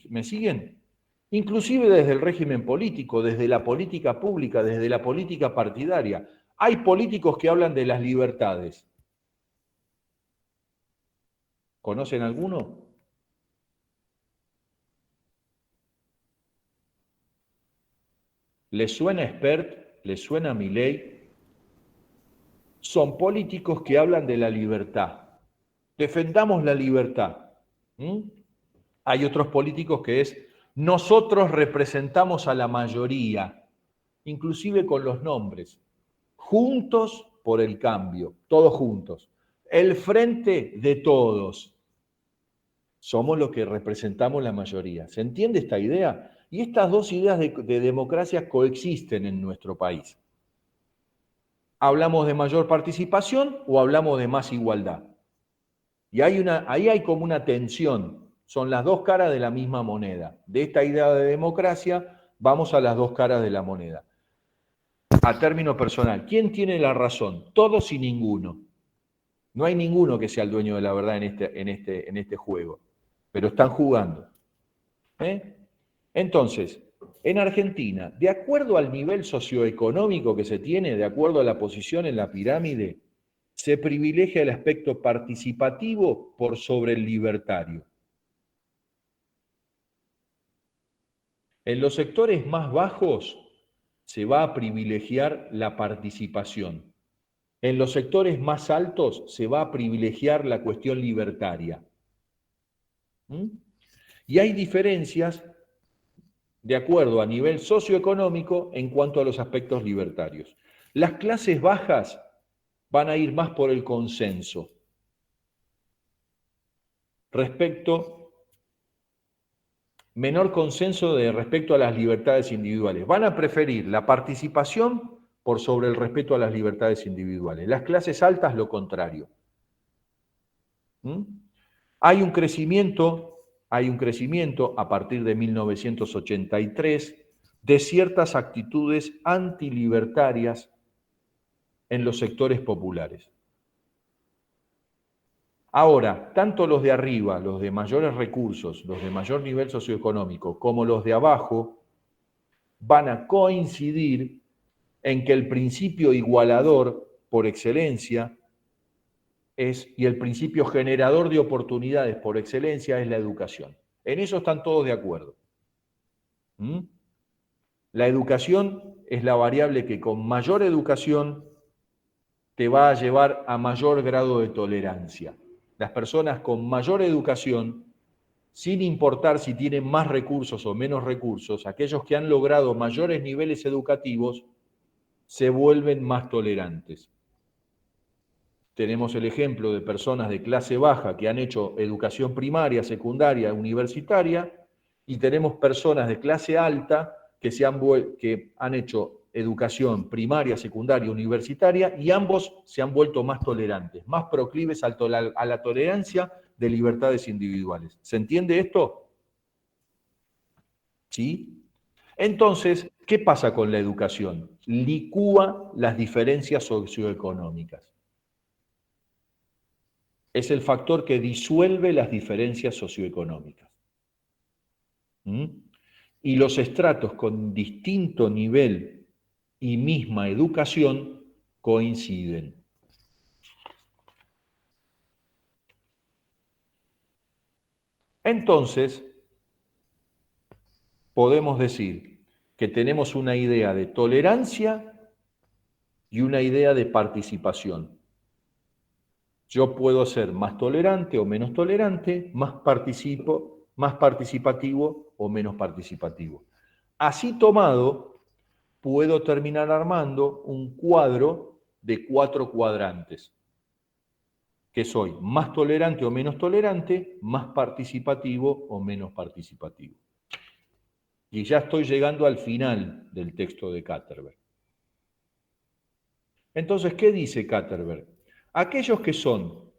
¿Me siguen? Inclusive desde el régimen político, desde la política pública, desde la política partidaria. Hay políticos que hablan de las libertades. ¿Conocen alguno? ¿Les suena Spert? ¿Les suena Milei? Son políticos que hablan de la libertad. Defendamos la libertad. Hay otros políticos que es, nosotros representamos a la mayoría, inclusive con los nombres. Juntos por el cambio, todos juntos. El frente de todos. Somos los que representamos la mayoría. ¿Se entiende esta idea? Y estas dos ideas de democracia coexisten en nuestro país. ¿Hablamos de mayor participación o hablamos de más igualdad? Y ahí hay como una tensión. Son las dos caras de la misma moneda. De esta idea de democracia, vamos a las dos caras de la moneda. A término personal, ¿quién tiene la razón? Todos y ninguno. No hay ninguno que sea el dueño de la verdad en este juego, pero están jugando. Entonces, en Argentina, de acuerdo al nivel socioeconómico que se tiene, de acuerdo a la posición en la pirámide, se privilegia el aspecto participativo por sobre el libertario. En los sectores más bajos se va a privilegiar la participación. En los sectores más altos se va a privilegiar la cuestión libertaria. Y hay diferencias de acuerdo a nivel socioeconómico en cuanto a los aspectos libertarios. Las clases bajas van a ir más por el consenso menor consenso respecto a las libertades individuales. Van a preferir la participación por sobre el respeto a las libertades individuales. Las clases altas lo contrario. Hay un crecimiento a partir de 1983 de ciertas actitudes antilibertarias en los sectores populares. Ahora, tanto los de arriba, los de mayores recursos, los de mayor nivel socioeconómico, como los de abajo, van a coincidir en que el principio igualador por excelencia y el principio generador de oportunidades por excelencia es la educación. En eso están todos de acuerdo. La educación es la variable que con mayor educación te va a llevar a mayor grado de tolerancia. Las personas con mayor educación, sin importar si tienen más recursos o menos recursos, aquellos que han logrado mayores niveles educativos, se vuelven más tolerantes. Tenemos el ejemplo de personas de clase baja que han hecho educación primaria, secundaria, universitaria, y tenemos personas de clase alta que han hecho educación primaria, secundaria, universitaria, y ambos se han vuelto más tolerantes, más proclives a la tolerancia de libertades individuales. ¿Se entiende esto? ¿Sí? Entonces, ¿qué pasa con la educación? Licúa las diferencias socioeconómicas. Es el factor que disuelve las diferencias socioeconómicas. Y los estratos con distinto nivel y misma educación coinciden. Entonces, podemos decir que tenemos una idea de tolerancia y una idea de participación. Yo puedo ser más tolerante o menos tolerante, más participativo o menos participativo. Así tomado, puedo terminar armando un cuadro de 4 cuadrantes, que soy más tolerante o menos tolerante, más participativo o menos participativo. Y ya estoy llegando al final del texto de Katterberg. Entonces, ¿qué dice Katterberg? Aquellos que son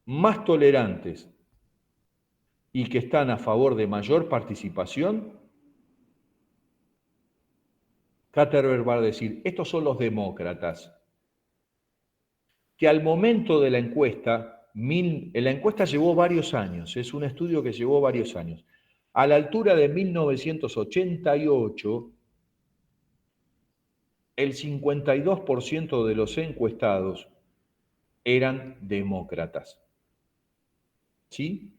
más tolerantes y que están a favor de mayor participación, Katterberg va a decir, estos son los demócratas, que al momento de la encuesta llevó varios años, es un estudio que llevó varios años. A la altura de 1988, el 52% de los encuestados eran demócratas. ¿Sí?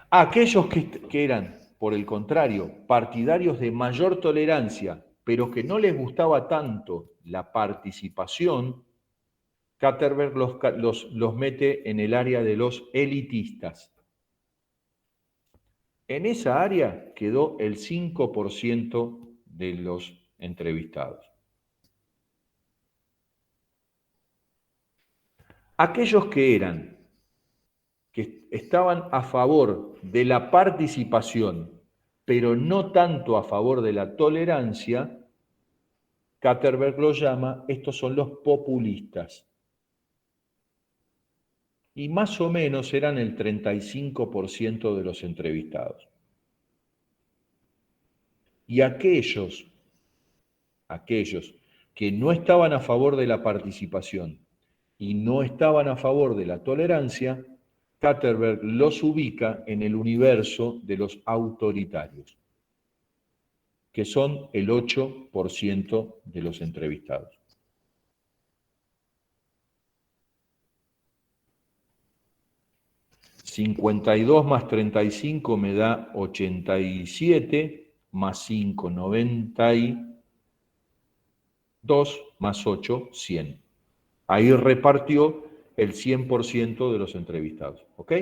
Aquellos que eran, por el contrario, partidarios de mayor tolerancia, pero que no les gustaba tanto la participación, Katterberg los mete en el área de los elitistas. En esa área quedó el 5% de los entrevistados. Aquellos que estaban a favor de la participación, pero no tanto a favor de la tolerancia, Katterberg lo llama, estos son los populistas. Y más o menos eran el 35% de los entrevistados. Y aquellos que no estaban a favor de la participación y no estaban a favor de la tolerancia, Katterberg los ubica en el universo de los autoritarios, que son el 8% de los entrevistados. $52 más 35 me da 87, más 5, 92, más 8, 100. Ahí repartió el 100% de los entrevistados. ¿Ok?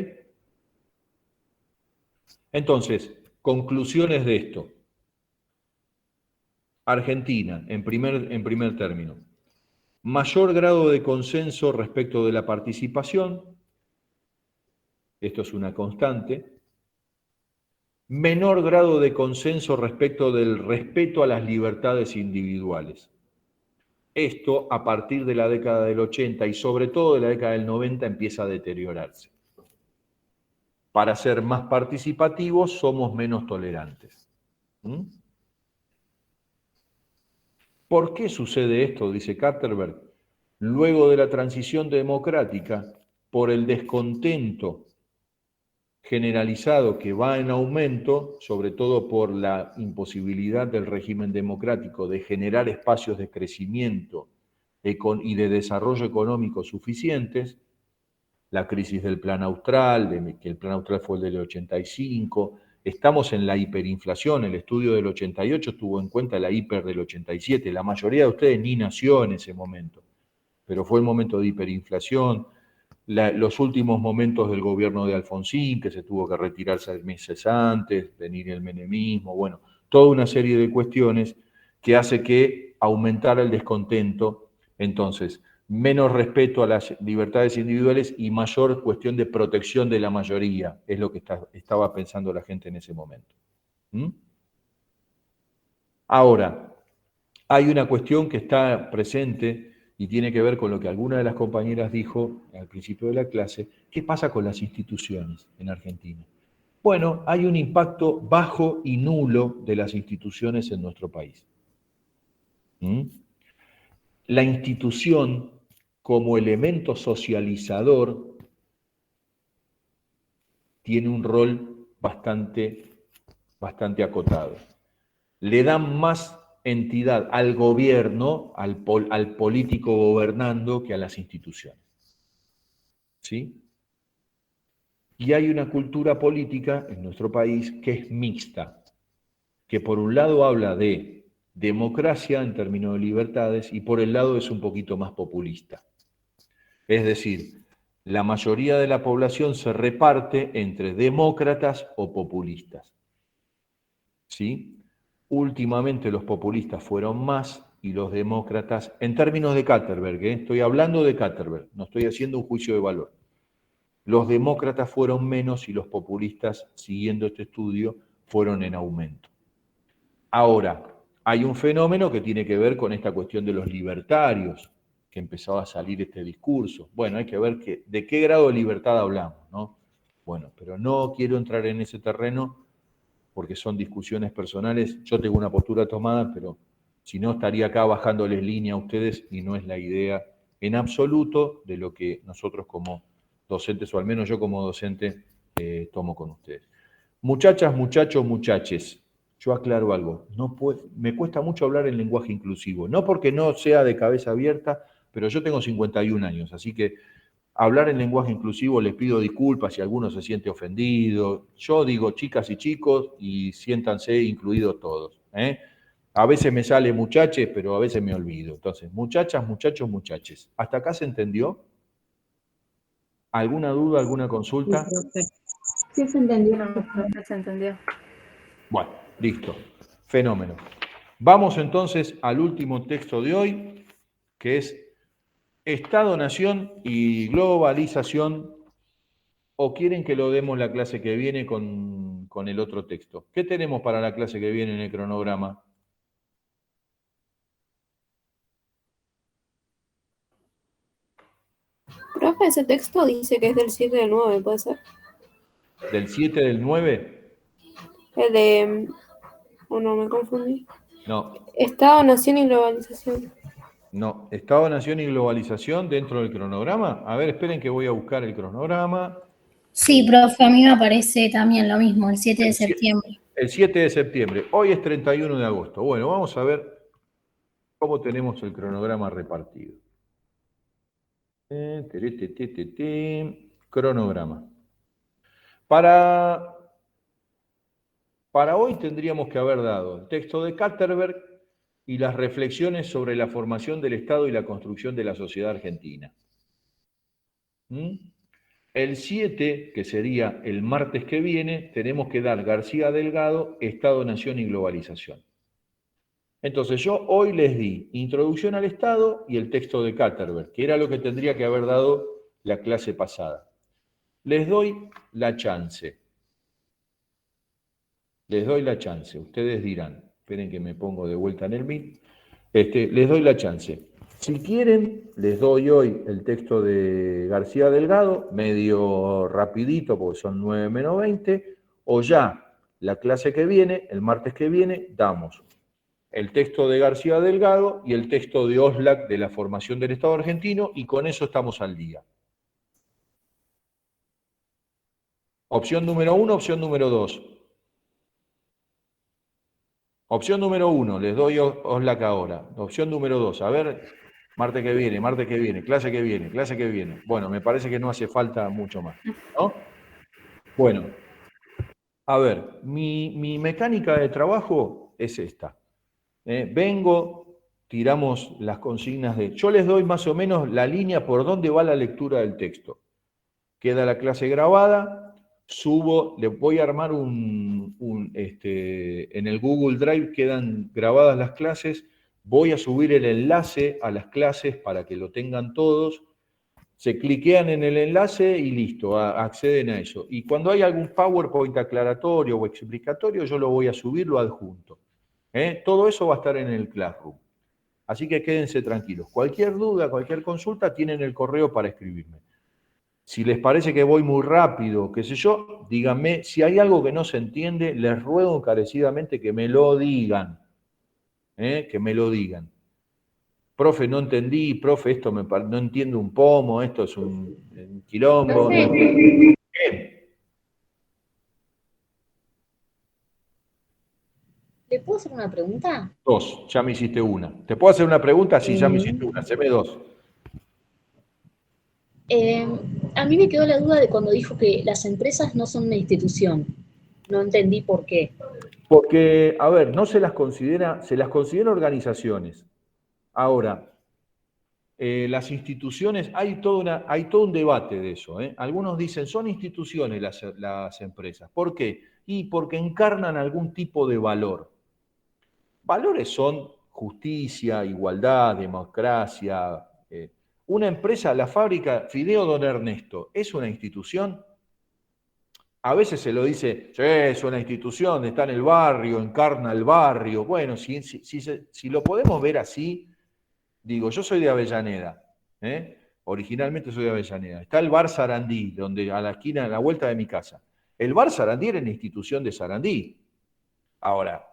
Entonces, conclusiones de esto. Argentina, en primer término. Mayor grado de consenso respecto de la participación. Esto es una constante. Menor grado de consenso respecto del respeto a las libertades individuales. Esto, a partir de la década del 80 y sobre todo de la década del 90, empieza a deteriorarse. Para ser más participativos, somos menos tolerantes. ¿Por qué sucede esto? Dice Katterberg. Luego de la transición democrática, por el descontento generalizado que va en aumento, sobre todo por la imposibilidad del régimen democrático de generar espacios de crecimiento y de desarrollo económico suficientes, la crisis del Plan Austral, que el Plan Austral fue el del 85, estamos en la hiperinflación, el estudio del 88 tuvo en cuenta la hiper del 87, la mayoría de ustedes ni nació en ese momento, pero fue el momento de hiperinflación, los últimos momentos del gobierno de Alfonsín, que se tuvo que retirar 6 meses antes, venir el menemismo, bueno, toda una serie de cuestiones que hace que aumentara el descontento. Entonces, menos respeto a las libertades individuales y mayor cuestión de protección de la mayoría, es lo que estaba pensando la gente en ese momento. Ahora, hay una cuestión que está presente y tiene que ver con lo que alguna de las compañeras dijo al principio de la clase. ¿Qué pasa con las instituciones en Argentina? Bueno, hay un impacto bajo y nulo de las instituciones en nuestro país. La institución como elemento socializador tiene un rol bastante acotado. Le dan más entidad al gobierno, al político gobernando, que a las instituciones. ¿Sí? Y hay una cultura política en nuestro país que es mixta, que por un lado habla de democracia en términos de libertades y por el lado es un poquito más populista. Es decir, la mayoría de la población se reparte entre demócratas o populistas. ¿Sí? Últimamente los populistas fueron más y los demócratas, en términos de Katterberg, estoy hablando de Katterberg, no estoy haciendo un juicio de valor. Los demócratas fueron menos y los populistas, siguiendo este estudio, fueron en aumento. Ahora, hay un fenómeno que tiene que ver con esta cuestión de los libertarios, que empezaba a salir este discurso. Bueno, hay que ver de qué grado de libertad hablamos, ¿no? Bueno, pero no quiero entrar en ese terreno porque son discusiones personales. Yo tengo una postura tomada, pero si no estaría acá bajándoles línea a ustedes y no es la idea en absoluto de lo que nosotros como docentes, o al menos yo como docente, tomo con ustedes. Muchachas, muchachos, muchaches, yo aclaro algo, me cuesta mucho hablar en lenguaje inclusivo, no porque no sea de cabeza abierta, pero yo tengo 51 años, así que hablar en lenguaje inclusivo les pido disculpas si alguno se siente ofendido. Yo digo chicas y chicos y siéntanse incluidos todos, ¿eh? A veces me sale muchaches, pero a veces me olvido. Entonces, muchachas, muchachos, muchaches. ¿Hasta acá se entendió? ¿Alguna duda, alguna consulta? Sí, profe. Sí, se entendió. No, profe, se entendió. Bueno, listo. Fenómeno. Vamos entonces al último texto de hoy, que es Estado, Nación y Globalización. ¿O quieren que lo demos la clase que viene con el otro texto? ¿Qué tenemos para la clase que viene en el cronograma? Profe, ese texto dice que es del 7 del 9, ¿puede ser? ¿Del 7 del 9? El de... ¿O no, me confundí? No, Estado, Nación y Globalización. no. Estado, Nación y Globalización dentro del cronograma. A ver, esperen que voy a buscar el cronograma. Sí, profe, a mí me parece también lo mismo, el 7 de El sie- septiembre. El 7 de septiembre. Hoy es 31 de agosto. Bueno, vamos a ver cómo tenemos el cronograma repartido. Cronograma. Para hoy tendríamos que haber dado el texto de Katterberg y las reflexiones sobre la formación del Estado y la construcción de la sociedad argentina. El 7, que sería el martes que viene, tenemos que dar García Delgado, Estado, Nación y Globalización. Entonces yo hoy les di Introducción al Estado y el texto de Katterberg, que era lo que tendría que haber dado la clase pasada. Les doy la chance. Les doy la chance. Ustedes dirán, esperen que me pongo de vuelta en el Meet. Les doy la chance. Si quieren, les doy hoy el texto de García Delgado, medio rapidito, porque son 9 menos 20, o ya la clase que viene, el martes que viene, damos el texto de García Delgado y el texto de Oslak de la formación del Estado argentino, y con eso estamos al día. Opción número 1, opción número 2. Opción número 1, les doy Oslak ahora. Opción número 2, a ver, martes que viene, clase que viene, clase que viene. Bueno, me parece que no hace falta mucho más, ¿no? Bueno, a ver, mi mecánica de trabajo es esta. Vengo, tiramos las consignas yo les doy más o menos la línea por dónde va la lectura del texto. Queda la clase grabada. Subo, le voy a armar en el Google Drive quedan grabadas las clases, voy a subir el enlace a las clases para que lo tengan todos, se cliquean en el enlace y listo, acceden a eso. Y cuando hay algún PowerPoint aclaratorio o explicatorio, yo lo voy a subir, lo adjunto. Todo eso va a estar en el Classroom. Así que quédense tranquilos. Cualquier duda, cualquier consulta, tienen el correo para escribirme. Si les parece que voy muy rápido, qué sé yo, díganme. Si hay algo que no se entiende, les ruego encarecidamente que me lo digan. Que me lo digan. Profe, no entendí, profe, esto no entiendo un pomo, esto es un quilombo. Bien. ¿Le puedo hacer una pregunta? 2, ya me hiciste una. ¿Te puedo hacer una pregunta? Sí, ya me hiciste una, haceme 2. A mí me quedó la duda de cuando dijo que las empresas no son una institución. No entendí por qué. Porque, a ver, no se las considera organizaciones. Ahora, las instituciones, hay todo un debate de eso. Algunos dicen, son instituciones las empresas. ¿Por qué? Y porque encarnan algún tipo de valor. Valores son justicia, igualdad, democracia. Una empresa, la fábrica Fideo Don Ernesto, ¿es una institución? A veces se lo dice, "Sí, es una institución, está en el barrio, encarna el barrio". Bueno, si lo podemos ver así, digo, yo soy de Avellaneda, originalmente soy de Avellaneda. Está el bar Sarandí, donde a la esquina, a la vuelta de mi casa. El bar Sarandí era una institución de Sarandí. Ahora,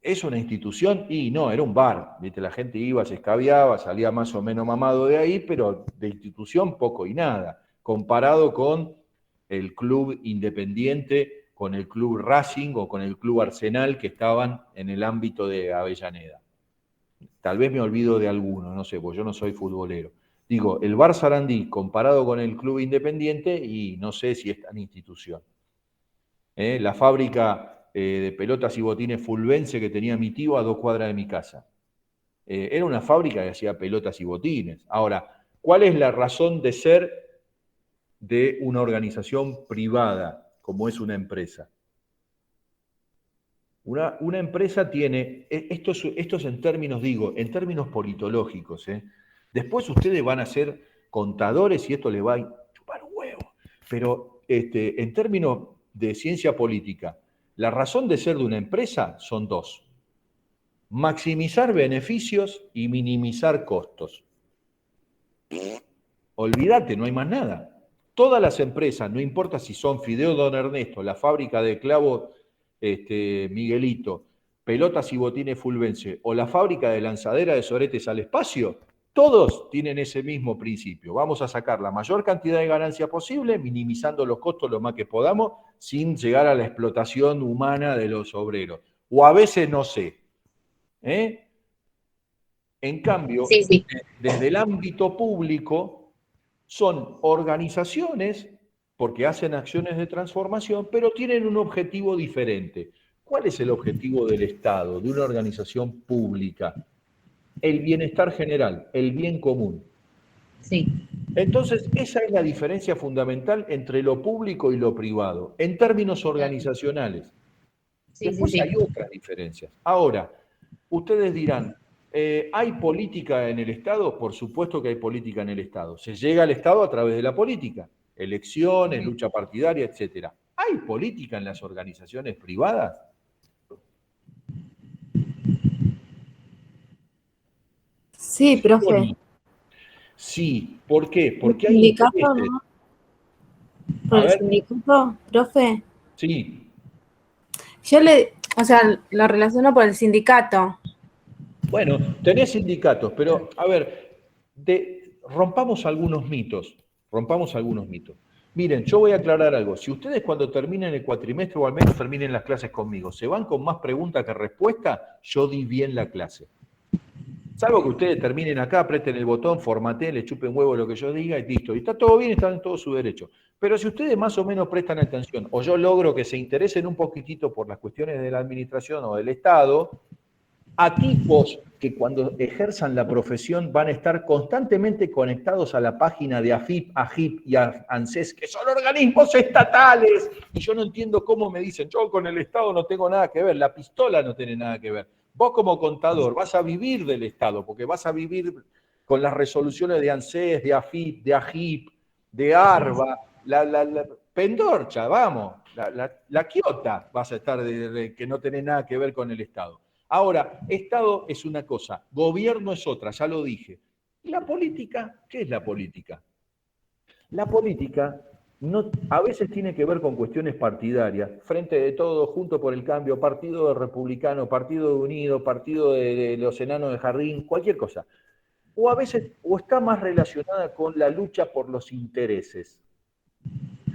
¿es una institución? Y no, era un bar. ¿Viste? La gente iba, se escabiaba, salía más o menos mamado de ahí, pero de institución poco y nada, comparado con el club Independiente, con el club Racing o con el club Arsenal que estaban en el ámbito de Avellaneda. Tal vez me olvido de alguno, no sé, porque yo no soy futbolero. Digo, el bar Sarandí comparado con el club Independiente, y no sé si es tan institución. La fábrica de pelotas y botines Fulvense que tenía mi tío a 2 cuadras de mi casa. Era una fábrica que hacía pelotas y botines. Ahora, ¿cuál es la razón de ser de una organización privada como es una empresa? Una empresa tiene, esto es en términos, digo, en términos politológicos. Después ustedes van a ser contadores y esto les va a chupar un huevo. Pero en términos de ciencia política, la razón de ser de una empresa son dos: maximizar beneficios y minimizar costos. Olvídate, no hay más nada. Todas las empresas, no importa si son Fideo Don Ernesto, la fábrica de clavos Miguelito, pelotas y botines Fulvense o la fábrica de lanzadera de soretes al espacio, todos tienen ese mismo principio. Vamos a sacar la mayor cantidad de ganancia posible, minimizando los costos lo más que podamos, sin llegar a la explotación humana de los obreros. O a veces no sé. En cambio, Sí. desde el ámbito público, son organizaciones porque hacen acciones de transformación, pero tienen un objetivo diferente. ¿Cuál es el objetivo del Estado, de una organización pública? El bienestar general, el bien común. Sí. Entonces, esa es la diferencia fundamental entre lo público y lo privado, en términos organizacionales. Después hay otras diferencias. Ahora, ustedes dirán, ¿hay política en el Estado? Por supuesto que hay política en el Estado. Se llega al Estado a través de la política. Elecciones, lucha partidaria, etc. ¿Hay política en las organizaciones privadas? Sí, profe. Sí, ¿por qué? Porque ¿El hay sindicato, intereses. no? ¿Por el sindicato, profe? Sí. O sea, lo relaciono por el sindicato. Bueno, tenés sindicatos, pero a ver, rompamos algunos mitos. Miren, yo voy a aclarar algo. Si ustedes cuando terminen el cuatrimestre o al menos terminen las clases conmigo, se van con más preguntas que respuestas, yo di bien la clase. Salvo que ustedes terminen acá, aprieten el botón, formateen, le chupen huevo lo que yo diga y listo. Y está todo bien, están en todo su derecho. Pero si ustedes más o menos prestan atención, o yo logro que se interesen un poquitito por las cuestiones de la administración o del Estado, a tipos que cuando ejerzan la profesión van a estar constantemente conectados a la página de AFIP, AGIP y ANSES, que son organismos estatales. Y yo no entiendo cómo me dicen, yo con el Estado no tengo nada que ver, la pistola no tiene nada que ver. Vos como contador vas a vivir del Estado, porque vas a vivir con las resoluciones de ANSES, de AFIP, de AGIP, de ARBA, la pendorcha, vamos, la quiota vas a estar que no tiene nada que ver con el Estado. Ahora, Estado es una cosa, gobierno es otra, ya lo dije. ¿Y la política? ¿Qué es la política? La política a veces tiene que ver con cuestiones partidarias, Frente de Todos, Juntos por el Cambio, Partido Republicano, Partido Unido, Partido de los Enanos de Jardín, cualquier cosa. O a veces, está más relacionada con la lucha por los intereses.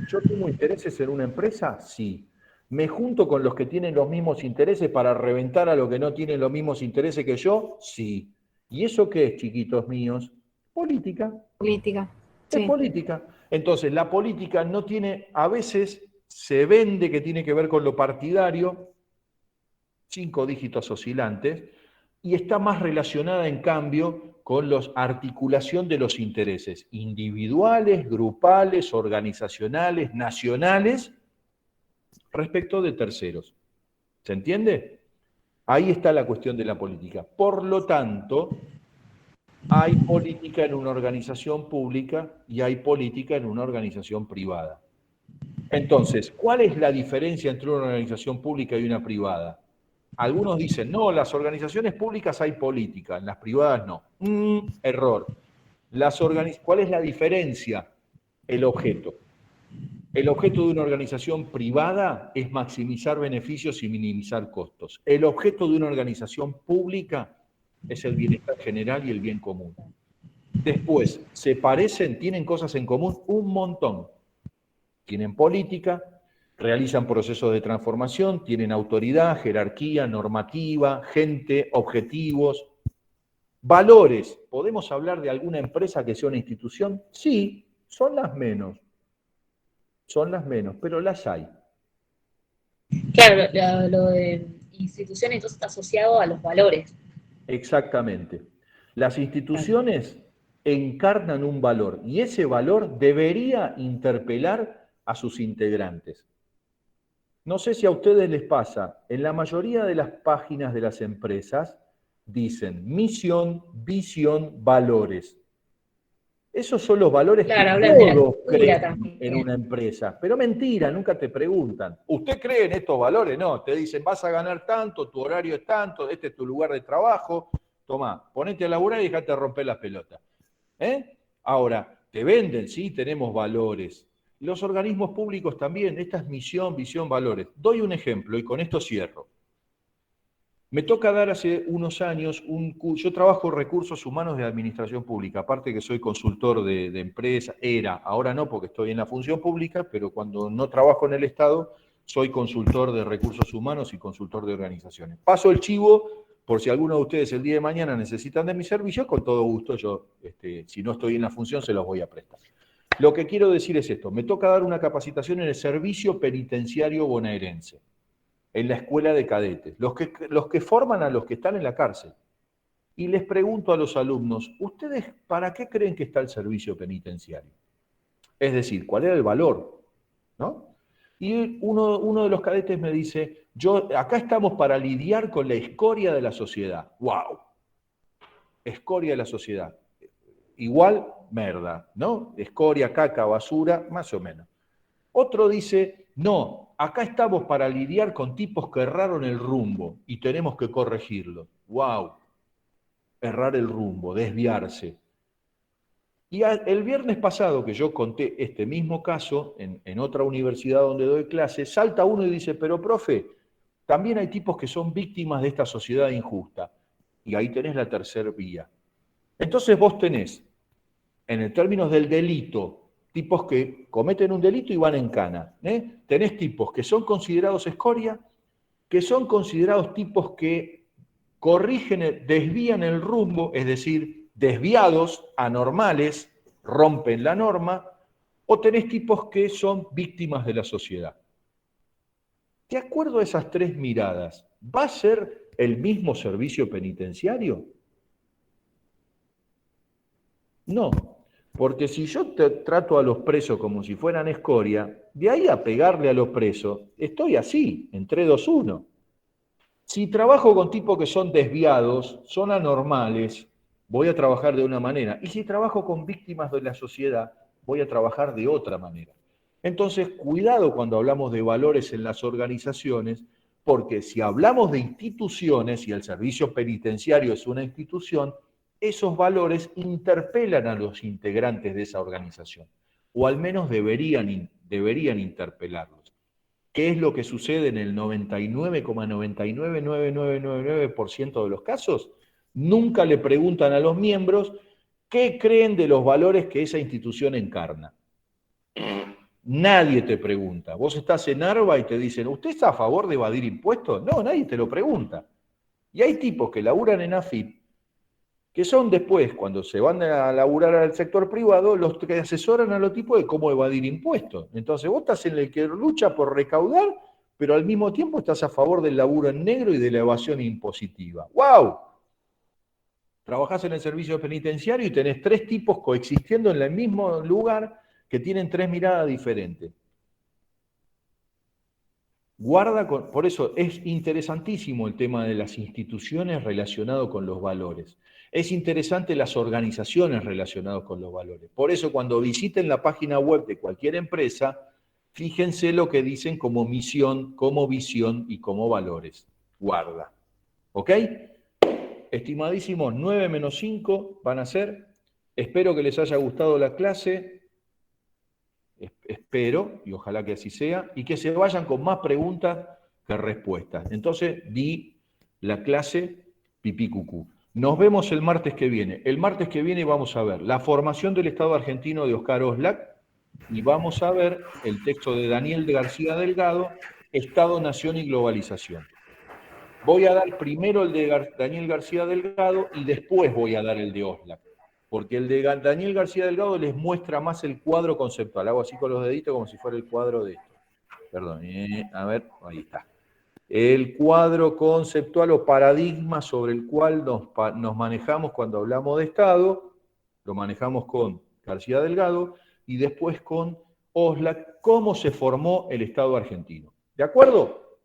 ¿Yo tengo intereses en una empresa? Sí. ¿Me junto con los que tienen los mismos intereses para reventar a los que no tienen los mismos intereses que yo? Sí. ¿Y eso qué es, chiquitos míos? Política. Política. Es política. Entonces, la política no tiene, a veces se vende que tiene que ver con lo partidario, 5 dígitos oscilantes, y está más relacionada, en cambio, con la articulación de los intereses individuales, grupales, organizacionales, nacionales, respecto de terceros. ¿Se entiende? Ahí está la cuestión de la política. Por lo tanto, hay política en una organización pública y hay política en una organización privada. Entonces, ¿cuál es la diferencia entre una organización pública y una privada? Algunos dicen, no, las organizaciones públicas hay política, en las privadas no. Error. ¿Cuál es la diferencia? El objeto. El objeto de una organización privada es maximizar beneficios y minimizar costos. El objeto de una organización pública es el bienestar general y el bien común. Después, se parecen, tienen cosas en común un montón. Tienen política, realizan procesos de transformación, tienen autoridad, jerarquía, normativa, gente, objetivos, valores. ¿Podemos hablar de alguna empresa que sea una institución? Sí, son las menos. Son las menos, pero las hay. Claro, lo de institución entonces está asociado a los valores. Exactamente. Las instituciones encarnan un valor y ese valor debería interpelar a sus integrantes. No sé si a ustedes les pasa, en la mayoría de las páginas de las empresas dicen misión, visión, valores. Esos son los valores Claro, que hablan de la todos cultura creen también. en una empresa. Pero mentira, nunca te preguntan. ¿Usted cree en estos valores? No, te dicen, vas a ganar tanto, tu horario es tanto, este es tu lugar de trabajo. Tomá, ponete a laburar y dejate de romper las pelotas. Ahora, te venden, sí, tenemos valores. Los organismos públicos también, esta es misión, visión, valores. Doy un ejemplo y con esto cierro. Me toca dar hace unos años un curso, yo trabajo recursos humanos de administración pública, aparte que soy consultor de empresa, ahora no porque estoy en la función pública, pero cuando no trabajo en el Estado, soy consultor de recursos humanos y consultor de organizaciones. Paso el chivo, por si alguno de ustedes el día de mañana necesitan de mis servicios, con todo gusto yo, si no estoy en la función, se los voy a prestar. Lo que quiero decir es esto, me toca dar una capacitación en el servicio penitenciario bonaerense, en la escuela de cadetes, los que forman a los que están en la cárcel. Y les pregunto a los alumnos, ¿ustedes para qué creen que está el servicio penitenciario? Es decir, ¿cuál era el valor? ¿No? Y uno de los cadetes me dice, acá estamos para lidiar con la escoria de la sociedad. ¡Wow! Escoria de la sociedad. Igual, merda, ¿no? Escoria, caca, basura, más o menos. Otro dice, no, acá estamos para lidiar con tipos que erraron el rumbo y tenemos que corregirlo. ¡Wow! Errar el rumbo, desviarse. Y el viernes pasado que yo conté este mismo caso en otra universidad donde doy clases, salta uno y dice, pero profe, también hay tipos que son víctimas de esta sociedad injusta. Y ahí tenés la tercera vía. Entonces vos tenés, en términos del delito, tipos que cometen un delito y van en cana. Tenés tipos que son considerados escoria, que son considerados tipos que corrigen, desvían el rumbo, es decir, desviados, anormales, rompen la norma, o tenés tipos que son víctimas de la sociedad. De acuerdo a esas tres miradas, ¿va a ser el mismo servicio penitenciario? No. Porque si yo trato a los presos como si fueran escoria, de ahí a pegarle a los presos, estoy así, en 3, 2, 1. Si trabajo con tipos que son desviados, son anormales, voy a trabajar de una manera. Y si trabajo con víctimas de la sociedad, voy a trabajar de otra manera. Entonces, cuidado cuando hablamos de valores en las organizaciones, porque si hablamos de instituciones y el servicio penitenciario es una institución, esos valores interpelan a los integrantes de esa organización, o al menos deberían interpelarlos. ¿Qué es lo que sucede en el 99,999999% de los casos? Nunca le preguntan a los miembros qué creen de los valores que esa institución encarna. Nadie te pregunta. Vos estás en ARBA y te dicen, ¿usted está a favor de evadir impuestos? No, nadie te lo pregunta. Y hay tipos que laburan en AFIP que son después, cuando se van a laburar al sector privado, los que asesoran a los tipos de cómo evadir impuestos. Entonces vos estás en el que lucha por recaudar, pero al mismo tiempo estás a favor del laburo en negro y de la evasión impositiva. ¡Wow! Trabajás en el servicio penitenciario y tenés 3 tipos coexistiendo en el mismo lugar que tienen 3 miradas diferentes. Por eso es interesantísimo el tema de las instituciones relacionado con los valores. Es interesante las organizaciones relacionadas con los valores. Por eso cuando visiten la página web de cualquier empresa, Fíjense lo que dicen como misión, como visión y como valores. Guarda. ¿Ok? Estimadísimos, 9 menos 5 van a ser. Espero que les haya gustado la clase. Espero, y ojalá que así sea, y que se vayan con más preguntas que respuestas. Entonces, di la clase pipí cucú. Nos vemos el martes que viene. El martes que viene vamos a ver la formación del Estado argentino de Oscar Oslak y vamos a ver el texto de Daniel García Delgado, Estado, Nación y Globalización. Voy a dar primero el de Daniel García Delgado y después voy a dar el de Oslak, porque el de Daniel García Delgado les muestra más el cuadro conceptual. Hago así con los deditos como si fuera el cuadro de esto. Perdón, a ver, ahí está. El cuadro conceptual o paradigma sobre el cual nos manejamos cuando hablamos de Estado, lo manejamos con García Delgado y después con Oslak, cómo se formó el Estado argentino. ¿De acuerdo?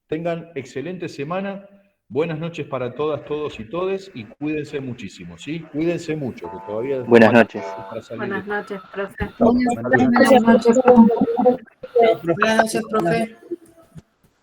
Tengan excelente semana, buenas noches para todas, todos y todes, y cuídense muchísimo, ¿sí? Cuídense mucho, que todavía... Buenas noches. Buenas noches, profe. Buenas noches, profe. Buenas noches, profe.